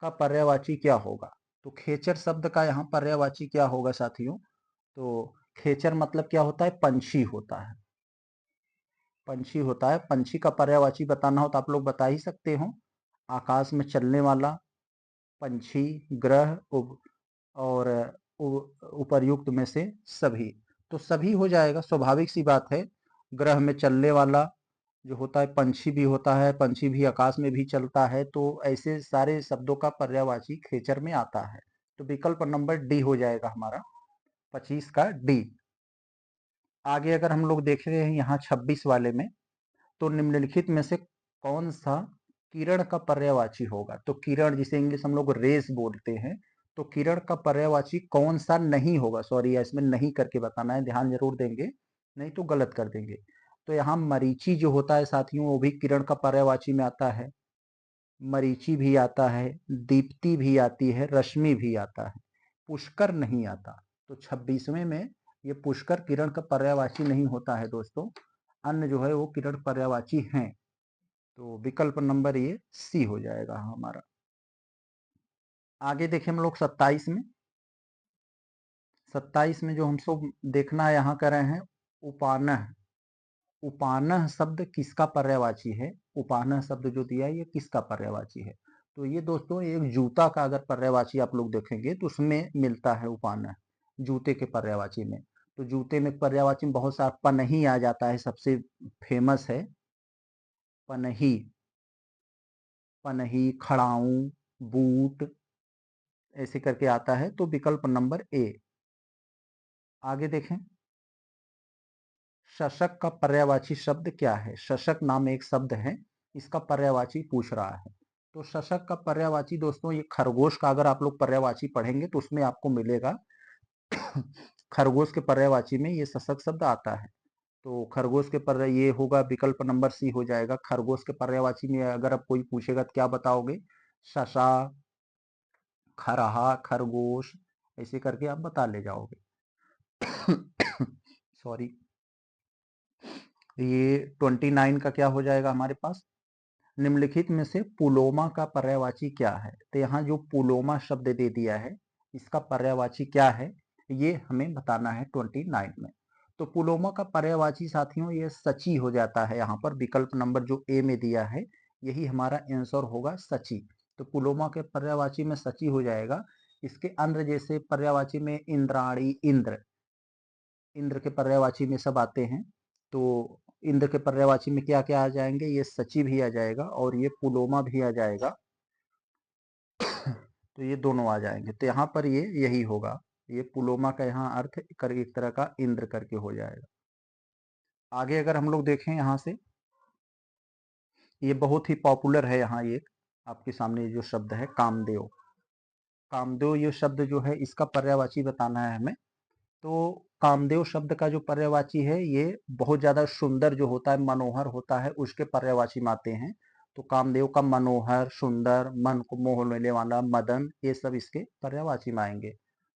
का पर्यायवाची क्या होगा। तो खेचर शब्द का यहाँ पर्यायवाची क्या होगा साथियों। तो खेचर मतलब क्या होता है, पंछी होता है। पंछी होता है, पंछी का पर्यायवाची बताना हो तो आप लोग बता ही सकते हो, आकाश में चलने वाला पंछी, ग्रह और उपर्युक्त में से सभी। तो सभी हो जाएगा, स्वाभाविक सी बात है। ग्रह में चलने वाला जो होता है पंछी भी होता है, पंछी भी आकाश में भी चलता है, तो ऐसे सारे शब्दों का पर्यायवाची खेचर में आता है। तो विकल्प नंबर डी हो जाएगा हमारा, 25 का डी। आगे अगर हम लोग देख रहे हैं यहाँ 26 वाले में, तो निम्नलिखित में से कौन सा किरण का पर्यायवाची होगा। तो किरण जिसे इंग्लिश हम लोग रेस बोलते हैं, तो किरण का पर्यायवाची कौन सा नहीं होगा। सॉरी, इसमें नहीं करके बताना है, ध्यान जरूर देंगे, नहीं तो गलत कर देंगे। तो यहाँ मरीचि जो होता है साथियों, वो भी किरण का पर्यायवाची में आता है। मरीचि भी आता है, दीप्ति भी आती है, रश्मि भी आता है, पुष्कर नहीं आता। तो 26वें में ये पुष्कर किरण का पर्यायवाची नहीं होता है दोस्तों, अन्य जो है वो किरण पर्यायवाची हैं। तो विकल्प नंबर ये सी हो जाएगा हमारा। आगे देखें हम लोग 27 में। 27 में जो हम सब देखना है यहाँ कर रहे हैं, उपानह। उपानह शब्द किसका पर्यायवाची है। उपानह शब्द जो दिया है ये किसका पर्यायवाची है। तो ये दोस्तों एक जूता का अगर पर्यायवाची आप लोग देखेंगे तो उसमें मिलता है उपानह, जूते के पर्यायवाची में। तो जूते में पर्यायवाची में बहुत सारा पनही आ जाता है, सबसे फेमस है पनही। पनही, खड़ाऊं, बूट, ऐसे करके आता है। तो विकल्प नंबर ए। आगे देखें, शशक का पर्यायवाची शब्द क्या है। शशक नाम एक शब्द है, इसका पर्यायवाची पूछ रहा है। तो शशक का पर्यायवाची दोस्तों ये खरगोश का अगर आप लोग पर्यायवाची पढ़ेंगे तो उसमें आपको मिलेगा खरगोश के पर्यायवाची में ये शशक शब्द आता है। तो खरगोश के पर्याय ये होगा, विकल्प नंबर सी हो जाएगा। खरगोश के पर्यायवाची में अगर अब कोई पूछेगा तो क्या बताओगे, शशा, खरहा, खरगोश, ऐसे करके आप बता ले जाओगे। सॉरी, ये 29 का क्या हो जाएगा हमारे पास। निम्नलिखित में से पुलोमा का पर्यायवाची क्या है। तो यहाँ जो पुलोमा शब्द दे दिया है इसका पर्यायवाची क्या है, ये हमें बताना है 29 में। तो पुलोमा का पर्यायवाची साथियों ये सची हो जाता है। यहाँ पर विकल्प नंबर जो ए में दिया है यही हमारा आंसर होगा, सची। तो पुलोमा के पर्यायवाची में सची हो जाएगा। इसके अंध्र जैसे पर्यायवाची में इंद्राणी, इंद्र, इंद्र के पर्यायवाची में सब आते हैं। तो इंद्र के पर्यायवाची में क्या क्या आ जाएंगे, ये सची भी आ जाएगा और ये पुलोमा भी आ जाएगा। तो ये दोनों आ जाएंगे। तो यहाँ पर ये यही होगा, ये पुलोमा का यहाँ अर्थ कर एक तरह का इंद्र करके हो जाएगा। आगे अगर हम लोग देखें यहाँ से, ये बहुत ही पॉपुलर है यहाँ एक आपके सामने जो शब्द है कामदेव। कामदेव ये शब्द जो है इसका पर्यायवाची बताना है हमें। तो कामदेव शब्द का जो पर्यायवाची है ये बहुत ज्यादा सुंदर जो होता है, मनोहर होता है, उसके पर्यायवाची में आते हैं। तो कामदेव का मनोहर, सुंदर, मन को मोह लेने वाला, मदन, ये सब इसके पर्यायवाची में आएंगे।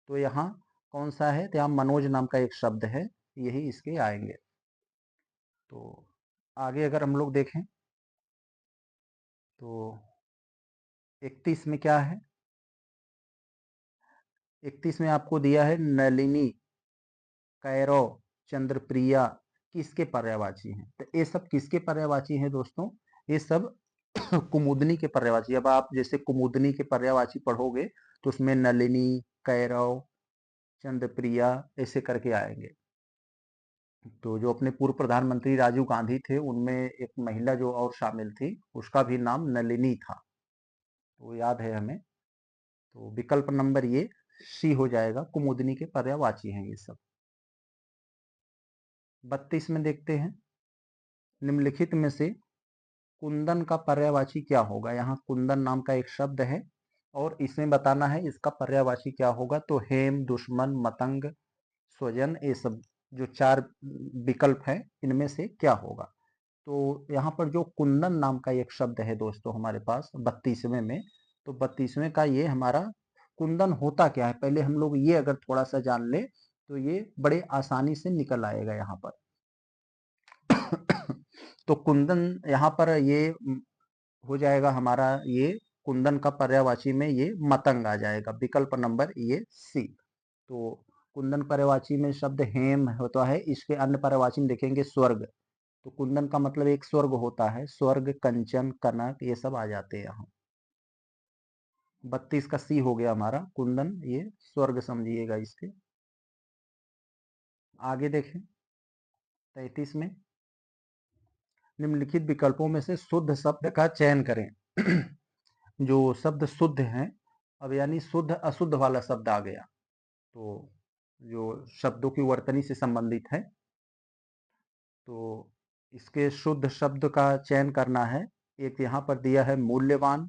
तो यहाँ कौन सा है, तो यहाँ मनोज नाम का एक शब्द है, यही इसके आएंगे। तो आगे अगर हम लोग देखें तो 31 में क्या है? 31 में आपको दिया है नलिनी, कैरव, चंद्रप्रिया किसके पर्यायवाची हैं? तो ये सब किसके पर्यायवाची हैं दोस्तों? ये सब कुमुदनी के पर्यायवाची। अब आप जैसे कुमुदनी के पर्यायवाची पढ़ोगे तो उसमें नलिनी, कैरव, चंद्रप्रिया ऐसे करके आएंगे। तो जो अपने पूर्व प्रधानमंत्री राजीव गांधी थे उनमें एक महिला जो और शामिल थी उसका भी नाम नलिनी था, तो याद है हमें। तो विकल्प नंबर ये सी हो जाएगा, कुमुदनी के पर्यायवाची हैं ये सब। 32 में देखते हैं, निम्नलिखित में से कुंदन का पर्यायवाची क्या होगा? यहाँ कुंदन नाम का एक शब्द है और इसमें बताना है इसका पर्यायवाची क्या होगा। तो हेम, दुश्मन, मतंग, स्वजन, ये सब जो चार विकल्प हैं इनमें से क्या होगा? तो यहाँ पर जो कुंदन नाम का एक शब्द है दोस्तों हमारे पास 32वें में, तो 32वें का ये हमारा कुंदन होता क्या है, पहले हम लोग ये अगर थोड़ा सा जान ले तो ये बड़े आसानी से निकल आएगा यहाँ पर। तो कुंदन यहाँ पर ये हो जाएगा हमारा, ये कुंदन का पर्यायवाची में ये मतंग आ जाएगा, विकल्प नंबर ये सी। तो कुंदन पर्यायवाची में शब्द हेम होता है, इसके अन्य पर्यायवाची में देखेंगे स्वर्ग। तो कुंदन का मतलब एक स्वर्ग होता है, स्वर्ग, कंचन, कनक ये सब आ जाते हैं यहाँ। 32 का सी हो गया हमारा कुंदन, ये स्वर्ग समझिएगा इसके। आगे देखें 33 में, निम्नलिखित विकल्पों में से शुद्ध शब्द का चयन करें। जो शब्द शुद्ध हैं, अब यानी शुद्ध अशुद्ध वाला शब्द आ गया, तो जो शब्दों की वर्तनी से संबंधित है, तो इसके शुद्ध शब्द का चयन करना है। एक यहाँ पर दिया है मूल्यवान,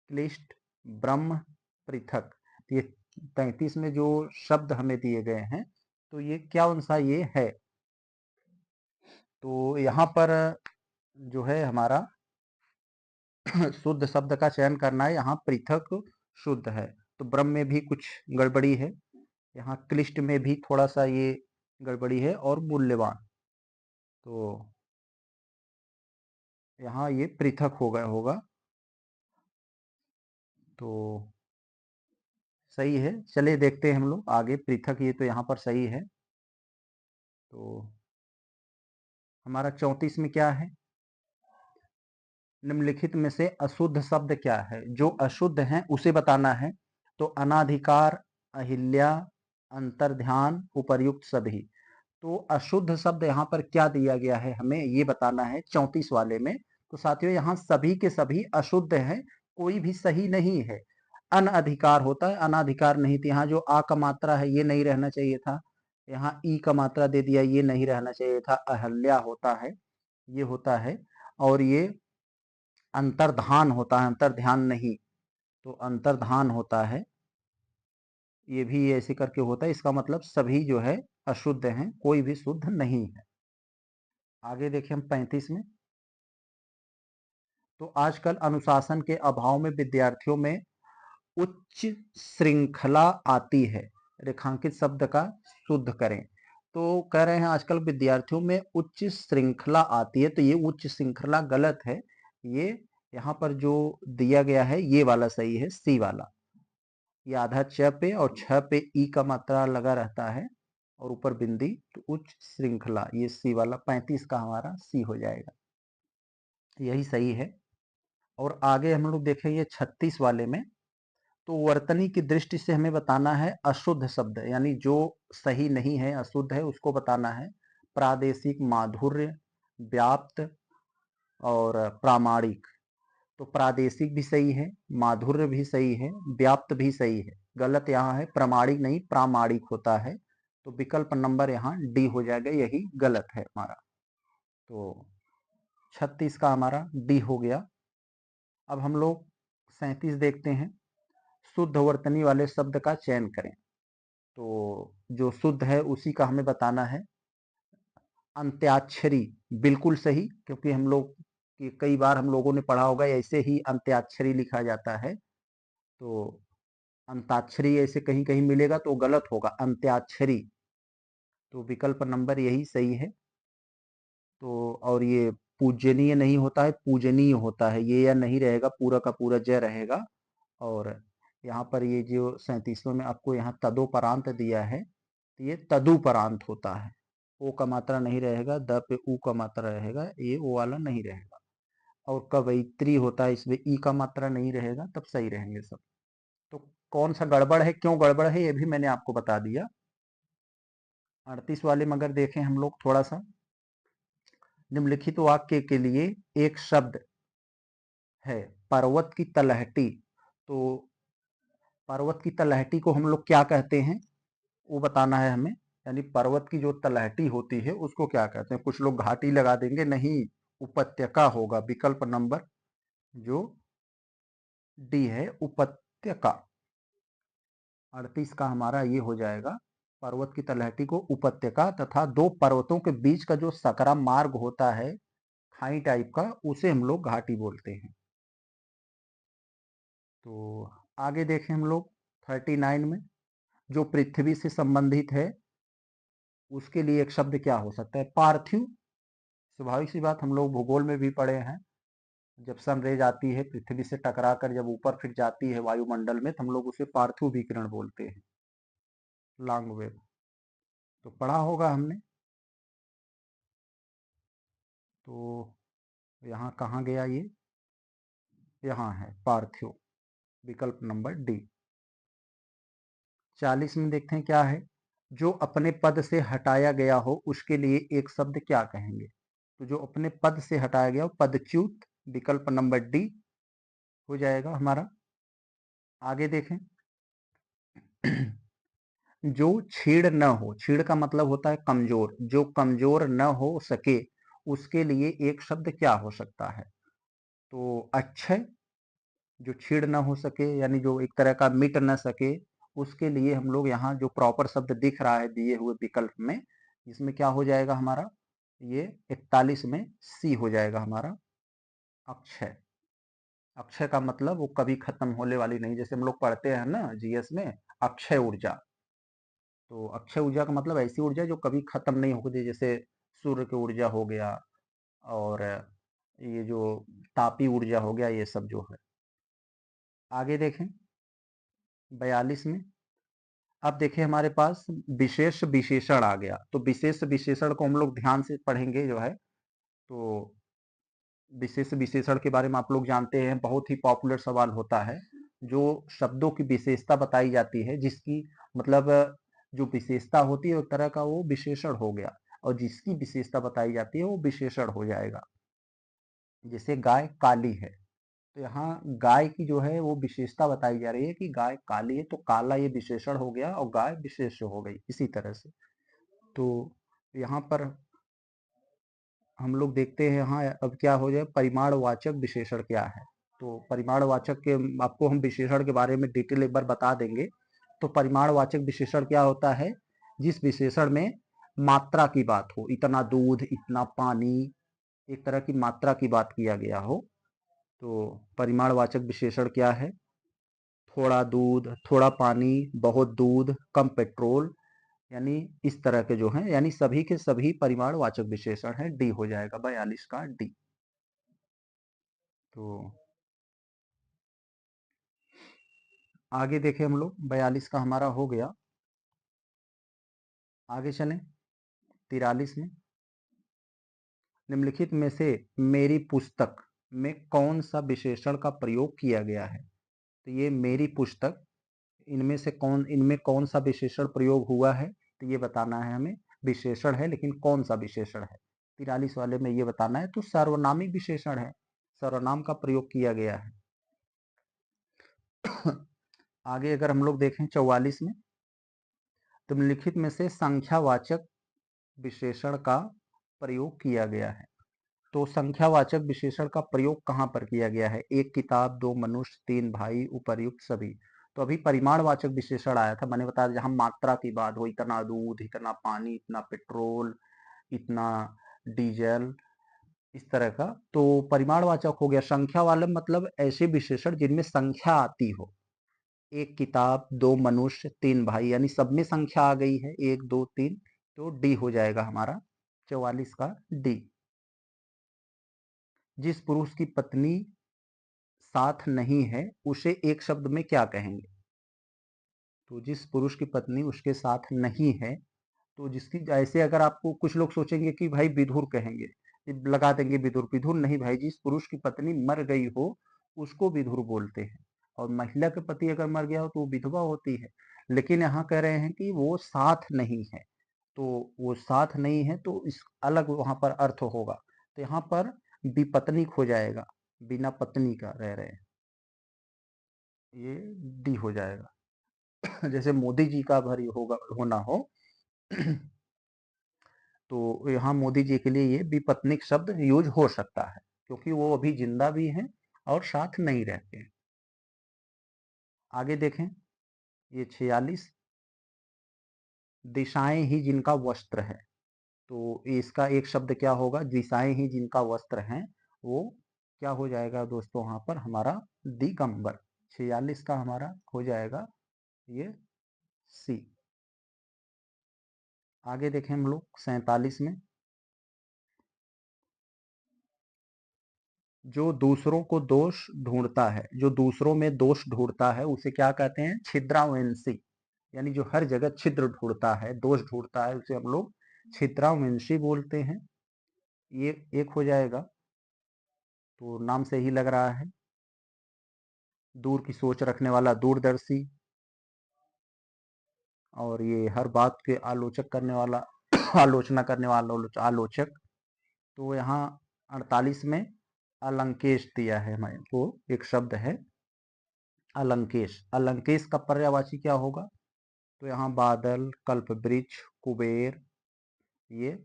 क्लिष्ट, ब्रह्म, पृथक। ये 33 में जो शब्द हमें दिए गए हैं तो ये क्या उनसा ये है? तो यहाँ पर जो है हमारा शुद्ध शब्द का चयन करना है। यहाँ पृथक शुद्ध है, तो ब्रह्म में भी कुछ गड़बड़ी है, यहाँ क्लिष्ट में भी थोड़ा सा ये गड़बड़ी है, और मूल्यवान, तो यहाँ ये पृथक हो गया होगा। तो सही है, चलिए देखते हैं हम लोग आगे। पृथक ये तो यहाँ पर सही है। तो हमारा 34 में क्या है, निम्नलिखित में से अशुद्ध शब्द क्या है? जो अशुद्ध है उसे बताना है। तो अनाधिकार, अहिल्या, अंतर्ध्यान, उपर्युक्त सभी। तो अशुद्ध शब्द यहाँ पर क्या दिया गया है हमें ये बताना है 34 वाले में। तो साथियों यहाँ सभी के सभी अशुद्ध हैं, कोई भी सही नहीं है। अनअधिकार होता है, अनाधिकार नहीं, तो यहाँ जो आ का मात्रा है ये नहीं रहना चाहिए था, यहाँ ई का मात्रा दे दिया, ये नहीं रहना चाहिए था। अहल्या होता है, ये होता है। और ये अंतर्धान होता है, अंतर्ध्यान नहीं, तो अंतर्धान होता है, ये भी ऐसे करके होता है। इसका मतलब सभी जो है अशुद्ध हैं, कोई भी शुद्ध नहीं है। आगे देखें हम 35 में, तो आजकल अनुशासन के अभाव में विद्यार्थियों में उच्च श्रृंखला आती है, रेखांकित शब्द का शुद्ध करें। तो कह रहे हैं आजकल विद्यार्थियों में उच्च श्रृंखला आती है, तो ये उच्च श्रृंखला गलत है। ये यहाँ पर जो दिया गया है ये वाला सही है, सी वाला। ये आधा च पे और छ पे ई का मात्रा लगा रहता है और ऊपर बिंदी, तो उच्च श्रृंखला ये सी वाला 35 का हमारा सी हो जाएगा, यही सही है। और आगे हम लोग देखेंगे 36 वाले में, तो वर्तनी की दृष्टि से हमें बताना है अशुद्ध शब्द, यानी जो सही नहीं है, अशुद्ध है, उसको बताना है। प्रादेशिक, माधुर्य, व्याप्त और प्रामाणिक। तो प्रादेशिक भी सही है, माधुर्य भी सही है, व्याप्त भी सही है। गलत यहाँ है प्रामाणिक नहीं, प्रामाणिक होता है। तो विकल्प नंबर यहाँ डी हो जाएगा, यही गलत है हमारा। तो 36 का हमारा डी हो गया। अब हम लोग 37 देखते हैं, शुद्ध वर्तनी वाले शब्द का चयन करें। तो जो शुद्ध है उसी का हमें बताना है। अंत्याक्षरी बिल्कुल सही, क्योंकि हम लोग कि कई बार हम लोगों ने पढ़ा होगा ऐसे ही अंत्याक्षरी लिखा जाता है, तो अंताक्षरी ऐसे कहीं कहीं मिलेगा तो गलत होगा, अंत्याक्षरी। तो विकल्प नंबर यही सही है। तो और ये पूजनीय नहीं होता है, पूजनीय होता है। ये या नहीं रहेगा, पूरा का पूरा जय रहेगा। और यहाँ पर ये जो 37वें में आपको यहाँ तदोपरांत दिया है, तो ये तदुपरांत होता है। ओ का मात्रा नहीं रहेगा, द पे ऊ का मात्रा रहेगा, ये ओ वाला नहीं रहेगा। और कवयित्री होता है, इसमें ई का मात्रा नहीं रहेगा, तब सही रहेंगे सब। तो कौन सा गड़बड़ है, क्यों गड़बड़ है, ये भी मैंने आपको बता दिया। 38 वाले में अगर देखें हम लोग थोड़ा सा, निम्नलिखित वाक्य के लिए एक शब्द है पर्वत की तलहटी। तो पर्वत की तलहटी को हम लोग क्या कहते हैं, वो बताना है हमें। यानी पर्वत की जो तलहटी होती है उसको क्या कहते हैं। कुछ लोग घाटी लगा देंगे, नहीं, उपत्यका होगा। विकल्प नंबर जो डी है, उपत्यका। 38 का हमारा ये हो जाएगा, पर्वत की तलहटी को उपत्यका तथा दो पर्वतों के बीच का जो सकरा मार्ग होता है, खाई टाइप का, उसे हम लोग घाटी बोलते हैं। तो आगे देखें हम लोग 39 में, जो पृथ्वी से संबंधित है उसके लिए एक शब्द क्या हो सकता है, पार्थिव। स्वाभाविक सी बात, हम लोग भूगोल में भी पढ़े हैं, जब सनरेज आती है पृथ्वी से टकरा कर जब ऊपर फिर जाती है वायुमंडल में, तो हम लोग उसे पार्थिव विकिरण बोलते हैं, लॉन्ग वेव। तो पढ़ा होगा हमने। तो यहाँ कहाँ गया ये, यहाँ है पार्थिव, विकल्प नंबर डी। 40 में देखते हैं क्या है, जो अपने पद से हटाया गया हो उसके लिए एक शब्द क्या कहेंगे। तो जो अपने पद से हटाया गया हो, पदच्युत, विकल्प नंबर डी हो जाएगा हमारा। आगे देखें जो छीड़ न हो, छीड़ का मतलब होता है कमजोर, जो कमजोर न हो सके उसके लिए एक शब्द क्या हो सकता है। तो अक्षय, जो छीड़ न हो सके यानी जो एक तरह का मिट न सके, उसके लिए हम लोग यहाँ जो प्रॉपर शब्द दिख रहा है दिए हुए विकल्प में, इसमें क्या हो जाएगा हमारा, ये 41 में सी हो जाएगा हमारा, अक्षय। अक्षय का मतलब वो कभी खत्म होने वाली नहीं, जैसे हम लोग पढ़ते हैं ना जीएस में, अक्षय ऊर्जा। तो अक्षय ऊर्जा का मतलब ऐसी ऊर्जा जो कभी खत्म नहीं होगी, जैसे सूर्य की ऊर्जा हो गया, और ये जो तापी ऊर्जा हो गया, ये सब जो है। आगे देखें 42 में, अब देखें हमारे पास विशेष विशेषण आ गया। तो विशेष विशेषण को हम लोग ध्यान से पढ़ेंगे जो है। तो विशेष विशेषण के बारे में आप लोग जानते हैं, बहुत ही पॉपुलर सवाल होता है। जो शब्दों की विशेषता बताई जाती है, जिसकी मतलब जो विशेषता होती है एक तरह का वो विशेषण हो गया, और जिसकी विशेषता बताई जाती है वो विशेषण हो जाएगा। जैसे गाय काली है, तो यहाँ गाय की जो है वो विशेषता बताई जा रही है कि गाय काली है, तो काला ये विशेषण हो गया और गाय विशेष्य हो गई, इसी तरह से। तो यहाँ पर हम लोग देखते हैं, यहाँ अब क्या हो जाए, परिमाणवाचक विशेषण क्या है। तो परिमाणवाचक के आपको हम विशेषण के बारे में डिटेल एक बार बता देंगे। तो परिमाणवाचक विशेषण क्या होता है, जिस विशेषण में मात्रा की बात हो, इतना दूध, इतना पानी, एक तरह की मात्रा की बात किया गया हो, तो परिमाणवाचक विशेषण क्या है, थोड़ा दूध, थोड़ा पानी, बहुत दूध, कम पेट्रोल, यानी इस तरह के जो हैं, यानी सभी के सभी परिमाणवाचक विशेषण हैं। डी हो जाएगा 42 का डी। तो आगे देखें हम लोग, 42 का हमारा हो गया। आगे चलें 43 में, निम्नलिखित में से मेरी पुस्तक में कौन सा विशेषण का प्रयोग किया गया है। तो ये मेरी पुस्तक, इनमें कौन सा विशेषण प्रयोग हुआ है, तो ये बताना है हमें। विशेषण है लेकिन कौन सा विशेषण है, 43 वाले में ये बताना है। तो सर्वनामी विशेषण है, सर्वनाम का प्रयोग किया गया है। आगे अगर हम लोग देखें 44 में, तो निम्नलिखित में से संख्यावाचक विशेषण का प्रयोग किया गया है। तो संख्यावाचक विशेषण का प्रयोग कहाँ पर किया गया है, एक किताब, दो मनुष्य, तीन भाई, उपर्युक्त सभी। तो अभी परिमाणवाचक विशेषण आया था, मैंने बताया जहां मात्रा की बात हो, इतना दूध, इतना पानी, इतना पेट्रोल, इतना डीजल, इस तरह का। तो परिमाणवाचक हो गया। संख्या वाला मतलब ऐसे विशेषण जिनमें संख्या आती हो, एक किताब, दो मनुष्य, तीन भाई, यानी सब में संख्या आ गई है, एक दो तीन। तो डी हो जाएगा हमारा 44 का डी। जिस पुरुष की पत्नी साथ नहीं है उसे एक शब्द में क्या कहेंगे? तो जिस पुरुष की पत्नी उसके साथ नहीं है, तो जिसकी ऐसे अगर आपको कुछ लोग सोचेंगे कि भाई विधुर कहेंगे, लगा देंगे विधुर। विधुर नहीं भाई, जिस पुरुष की पत्नी मर गई हो उसको विधुर बोलते हैं। और महिला के पति अगर मर गया हो तो वो विधवा होती है। लेकिन यहाँ कह रहे हैं कि वो साथ नहीं है, तो वो साथ नहीं है तो इस अलग वहां पर अर्थ होगा। तो यहाँ पर विपत्निक हो जाएगा, बिना पत्नी का रह रहे हैं, ये डी हो जाएगा। जैसे मोदी जी का भरी होगा होना हो तो यहाँ मोदी जी के लिए ये विपत्निक शब्द यूज हो सकता है, क्योंकि वो अभी जिंदा भी हैं और साथ नहीं रहते हैं। आगे देखें, ये 46, दिशाएं ही जिनका वस्त्र है। तो इसका एक शब्द क्या होगा? दिशाएं ही जिनका वस्त्र हैं, वो क्या हो जाएगा दोस्तों? वहां पर हमारा दिगंबर। 46 का हमारा हो जाएगा ये सी। आगे देखें हम लोग 47 में, जो दूसरों को दोष ढूंढता है, जो दूसरों में दोष ढूंढता है उसे क्या कहते हैं? छिद्रावंशी। यानी जो हर जगह छिद्र ढूंढता है, दोष ढूंढता है, उसे हम लोग छिद्रावंशी बोलते हैं। ये एक हो जाएगा, तो नाम से ही लग रहा है। दूर की सोच रखने वाला दूरदर्शी, और ये हर बात के आलोचक करने वाला आलोचना करने वाला आलोचक। तो यहाँ 48 में अलंकेश दिया है हमें, वो एक शब्द है अलंकेश। अलंकेश का पर्यायवाची क्या होगा? तो यहाँ बादल, कल्पवृक्ष, कुबेर, ये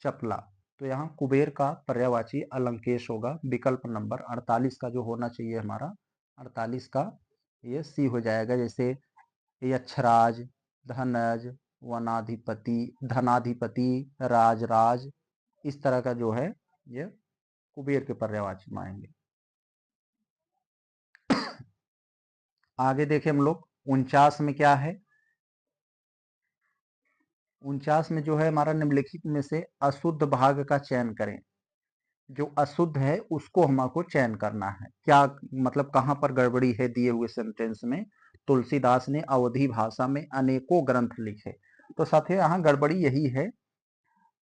चपला। तो यहाँ कुबेर का पर्यायवाची अलंकेश होगा। विकल्प नंबर 48 का जो होना चाहिए हमारा, 48 का ये सी हो जाएगा। जैसे यक्षराज, धनज, वनाधिपति, धनाधिपति, राजराज, इस तरह का जो है ये कुबेर के पर्यायवाची में आएंगे। आगे देखें हम लोग 49 में क्या है? 49 में जो है हमारा निम्नलिखित में से अशुद्ध भाग का चयन करें। जो अशुद्ध है उसको हमको चयन करना है। क्या मतलब कहाँ पर गड़बड़ी है दिए हुए सेंटेंस में? तुलसीदास ने अवधी भाषा में अनेकों ग्रंथ लिखे। तो साथियों यहाँ गड़बड़ी यही है,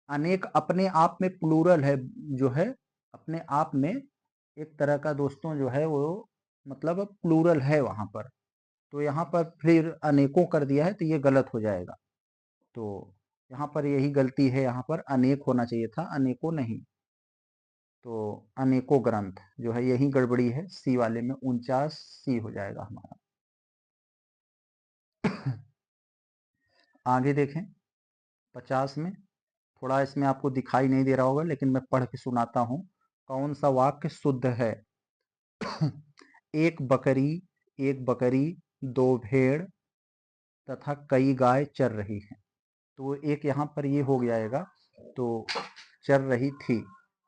अनेक अपने आप में प्लूरल है, जो है अपने आप में एक तरह का दोस्तों जो है वो मतलब प्लूरल है वहां पर। तो यहाँ पर फिर अनेकों कर दिया है तो ये गलत हो जाएगा। तो यहाँ पर यही गलती है, यहाँ पर अनेक होना चाहिए था, अनेकों नहीं। तो अनेकों ग्रंथ जो है यही गड़बड़ी है, सी वाले में 49 सी हो जाएगा हमारा। आगे देखें 50 में, थोड़ा इसमें आपको दिखाई नहीं दे रहा होगा लेकिन मैं पढ़ के सुनाता हूं। कौन सा वाक्य शुद्ध है? एक बकरी, दो भेड़ तथा कई गाय चर रही हैं। तो एक यहाँ पर ये हो जाएगा, तो चर रही थी।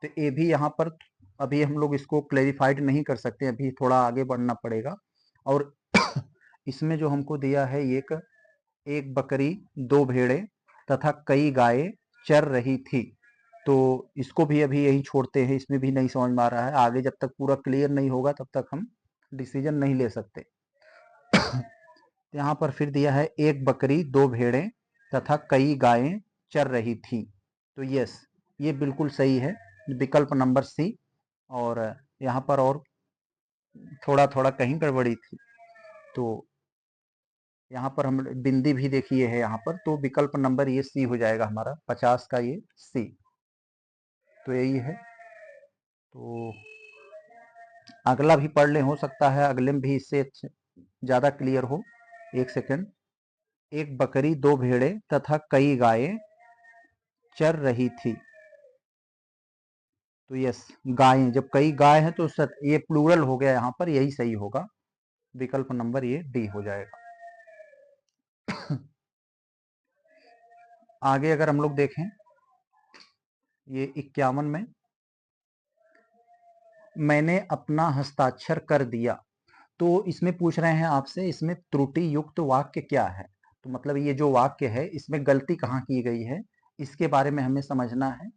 तो ये भी यहाँ पर अभी हम लोग इसको क्लेरिफाइड नहीं कर सकते, अभी थोड़ा आगे बढ़ना पड़ेगा। और इसमें जो हमको दिया है एक बकरी, दो भेड़े तथा कई गायें चर रही थी। तो इसको भी अभी यही छोड़ते हैं, इसमें भी नहीं समझ में आ रहा है। आगे जब तक पूरा क्लियर नहीं होगा तब तक हम डिसीजन नहीं ले सकते। यहाँ पर फिर दिया है एक बकरी, दो भेड़ें तथा कई गायें चर रही थी। तो यस, ये बिल्कुल सही है, विकल्प नंबर सी। और यहाँ पर और थोड़ा थोड़ा कहीं गड़बड़ी थी, तो यहाँ पर हम बिंदी भी देखिए है यहाँ पर, तो विकल्प नंबर ये सी हो जाएगा हमारा 50 का, ये सी। तो यही है। तो अगला भी पढ़ ले, हो सकता है अगले में भी इससे ज्यादा क्लियर हो। एक सेकंड। एक बकरी, दो भेड़े तथा कई गायें चर रही थी। तो यस, गायें, जब कई गाय हैं तो ये प्लूरल हो गया, यहाँ पर यही सही होगा। विकल्प नंबर ये डी हो जाएगा। आगे अगर हम लोग देखें ये 51 में, मैंने अपना हस्ताक्षर कर दिया। तो इसमें पूछ रहे हैं आपसे, इसमें त्रुटि युक्त वाक्य क्या है? तो मतलब ये जो वाक्य है इसमें गलती कहाँ की गई है, इसके बारे में हमें समझना है।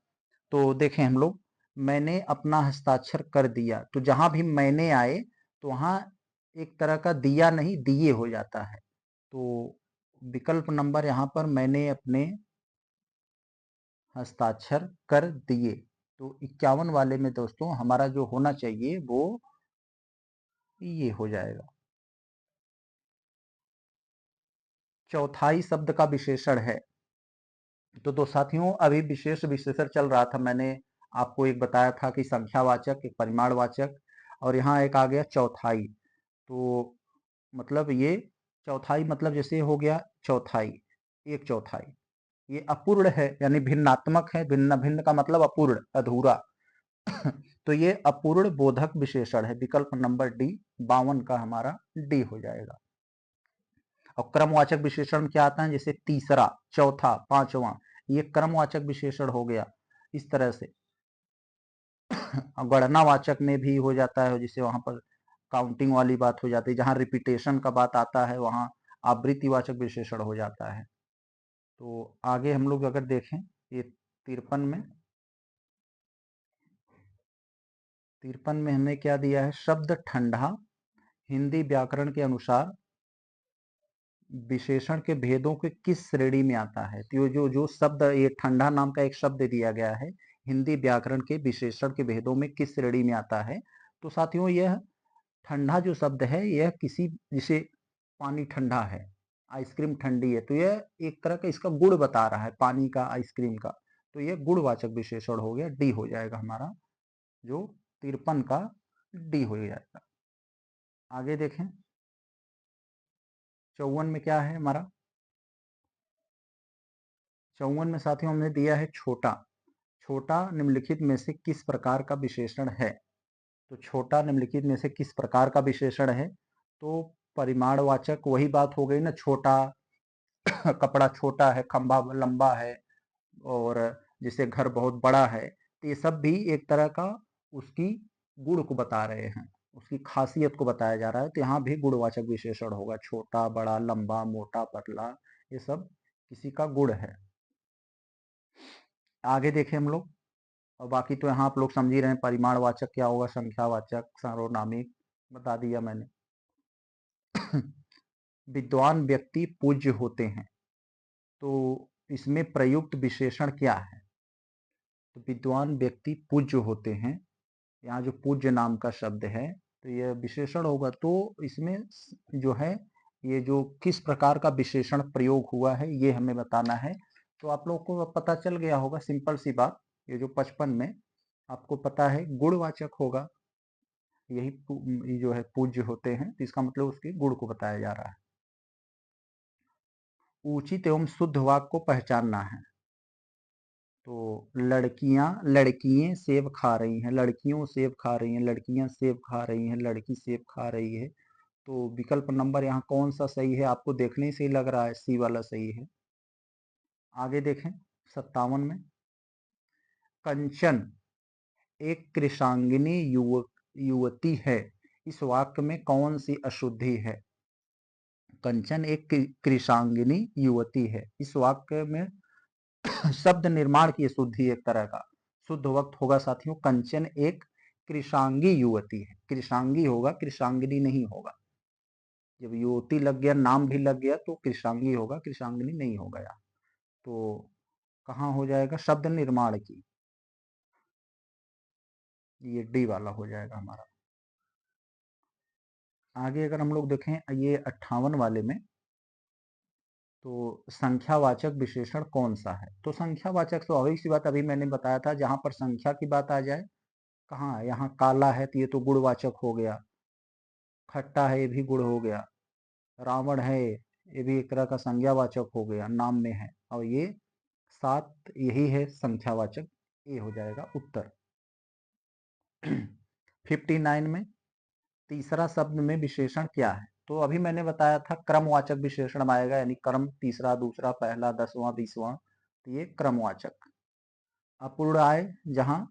तो देखें हम लोग, मैंने अपना हस्ताक्षर कर दिया, तो जहां भी मैंने आए तो वहां एक तरह का दिया नहीं दिए हो जाता है। तो विकल्प नंबर यहाँ पर मैंने अपने हस्ताक्षर कर दिए। तो 51 वाले में दोस्तों हमारा जो होना चाहिए वो ये हो जाएगा। चौथाई शब्द का विशेषण है। तो दो साथियों, अभी विशेष विशेषण चल रहा था, मैंने आपको एक बताया था कि संख्यावाचक, एक परिमाणवाचक, और यहाँ एक आ गया चौथाई। तो मतलब ये चौथाई मतलब जैसे हो गया चौथाई, एक चौथाई, ये अपूर्ण है यानी भिन्नात्मक है। भिन्न भिन्न का मतलब अपूर्ण, अधूरा। तो ये अपूर्ण बोधक विशेषण है। विकल्प नंबर डी 52 का हमारा डी हो जाएगा। और क्रमवाचक विशेषण क्या आता है, जैसे तीसरा, चौथा, पांचवा, ये क्रमवाचक विशेषण हो गया इस तरह से। गणनावाचक में भी हो जाता है, जिसे वहां पर काउंटिंग वाली बात हो जाती है। जहां रिपीटेशन का बात आता है वहां आवृत्तिवाचक विशेषण हो जाता है। तो आगे हम लोग अगर देखें ये 53 में हमें क्या दिया है, शब्द ठंडा हिंदी व्याकरण के अनुसार विशेषण के भेदों के किस श्रेणी में आता है। तो जो जो शब्द, ये ठंडा नाम का एक शब्द दिया गया है, हिंदी व्याकरण के विशेषण के भेदों में किस श्रेणी में आता है। तो साथियों यह ठंडा जो शब्द है यह किसी, जिसे पानी ठंडा है, आइसक्रीम ठंडी है, तो यह एक तरह का इसका गुण बता रहा है, पानी का, आइसक्रीम का। तो यह गुणवाचक विशेषण हो गया, डी हो जाएगा हमारा, जो 53 का डी हो जाएगा। आगे देखें 54 में क्या है हमारा। 54 में साथियों हमने दिया है छोटा। छोटा निम्नलिखित में से किस प्रकार का विशेषण है। तो छोटा निम्नलिखित में से किस प्रकार का विशेषण है। तो परिमाणवाचक वही बात हो गई ना, छोटा कपड़ा छोटा है, खंभा लंबा है, और जैसे घर बहुत बड़ा है, तो ये सब भी एक तरह का उसकी गुण को बता रहे हैं, उसकी खासियत को बताया जा रहा है। तो यहाँ भी गुणवाचक विशेषण होगा, छोटा, बड़ा, लंबा, मोटा, पतला, ये सब किसी का गुण है। आगे देखें हम लोग, और बाकी तो यहाँ आप लोग समझ ही रहे हैं, परिमाणवाचक क्या होगा, संख्यावाचक, सार्वनामिक बता दिया मैंने। विद्वान व्यक्ति पूज्य होते हैं, तो इसमें प्रयुक्त विशेषण क्या है। तो विद्वान व्यक्ति पूज्य होते हैं, यहाँ जो पूज्य नाम का शब्द है तो यह विशेषण होगा। तो इसमें जो है ये जो किस प्रकार का विशेषण प्रयोग हुआ है ये हमें बताना है। तो आप लोगों को पता चल गया होगा, सिंपल सी बात, ये जो 55 में आपको पता है गुणवाचक होगा, यही ये जो है पूज्य होते हैं, तो इसका मतलब उसके गुण को बताया जा रहा है। उचित एवं शुद्ध वाक्य को पहचानना है। तो लड़कियां, लड़कियां सेब खा रही हैं, लड़कियों सेब खा रही हैं, लड़कियां सेब खा रही हैं, लड़की सेब खा रही है। तो विकल्प नंबर यहाँ कौन सा सही है, आपको देखने से ही लग रहा है सी वाला सही है। आगे देखें 57 में, कंचन एक कृषांगिनी युवती है, इस वाक्य में कौन सी अशुद्धि है। कंचन एक कृषांगिनी युवती है, इस वाक्य में शब्द निर्माण की अशुद्धि एक तरह का। शुद्ध वक्त होगा साथियों, कंचन एक कृषांगी युवती है। कृषांगी होगा, कृषांगिनी नहीं होगा। जब युवती लग गया, नाम भी लग गया, तो कृषांगी होगा, कृषांगिनी नहीं होगा यहाँ। तो कहाँ हो जाएगा, शब्द निर्माण की, ये डी वाला हो जाएगा हमारा। आगे अगर हम लोग देखें ये 58 वाले में, तो संख्यावाचक विशेषण कौन सा है। तो संख्यावाचक स्वाभाविक सी बात, अभी मैंने बताया था, जहां पर संख्या की बात आ जाए, कहाँ यहाँ काला है तो ये तो गुणवाचक हो गया, खट्टा है ये भी गुण हो गया, रावण है ये भी एक तरह का संज्ञावाचक हो गया, नाम में है, और ये 7 यही है संख्यावाचक, ये हो जाएगा उत्तर। 59 में तीसरा शब्द में विशेषण क्या है। तो अभी मैंने बताया था क्रमवाचक विशेषण आएगा, यानी क्रम, तीसरा, दूसरा, पहला, 10वां, 20वां, तो ये क्रमवाचक। अपूर्ण आए जहां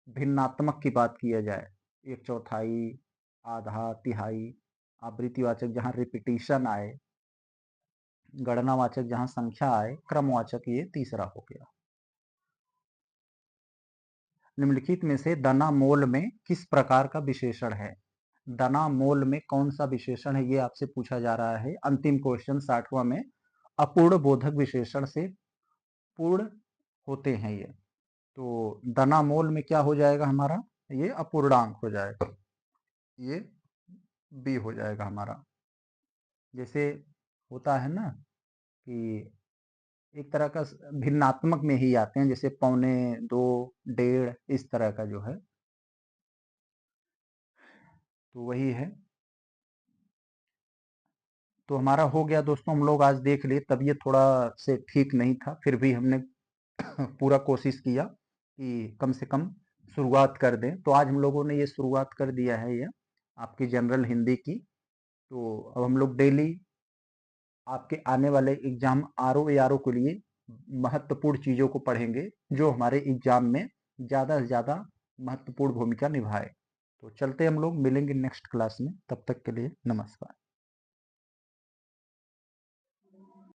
भिन्नात्मक की बात किया जाए, एक चौथाई, आधा, तिहाई। आवृत्तिवाचक जहां रिपीटिशन आए। गणनावाचक जहां संख्या आए। क्रमवाचक ये तीसरा हो गया। निम्नलिखित में से दना मोल में किस प्रकार का विशेषण है? दना मोल में कौन सा विशेषण है, ये आपसे पूछा जा रहा है। अंतिम क्वेश्चन 60वां में अपूर्ण बोधक विशेषण से पूर्ण होते हैं ये। तो दना मोल में क्या हो जाएगा हमारा? ये अपूर्णांक हो जाएगा, ये बी हो जाएगा हमारा। जैसे होता है ना कि एक तरह का भिन्नात्मक में ही आते हैं, जैसे पौने, दो, डेढ़, इस तरह का जो है, तो वही है। तो हमारा हो गया दोस्तों, हम लोग आज देख लिए। तबीयत थोड़ा से ठीक नहीं था, फिर भी हमने पूरा कोशिश किया कि कम से कम शुरुआत कर दें। तो आज हम लोगों ने ये शुरुआत कर दिया है, ये आपकी जनरल हिंदी की। तो अब हम लोग डेली आपके आने वाले एग्जाम आरओ एआरओ के लिए महत्वपूर्ण चीजों को पढ़ेंगे, जो हमारे एग्जाम में ज्यादा से ज्यादा महत्वपूर्ण भूमिका निभाए। तो चलते हम लोग, मिलेंगे नेक्स्ट क्लास में, तब तक के लिए नमस्कार।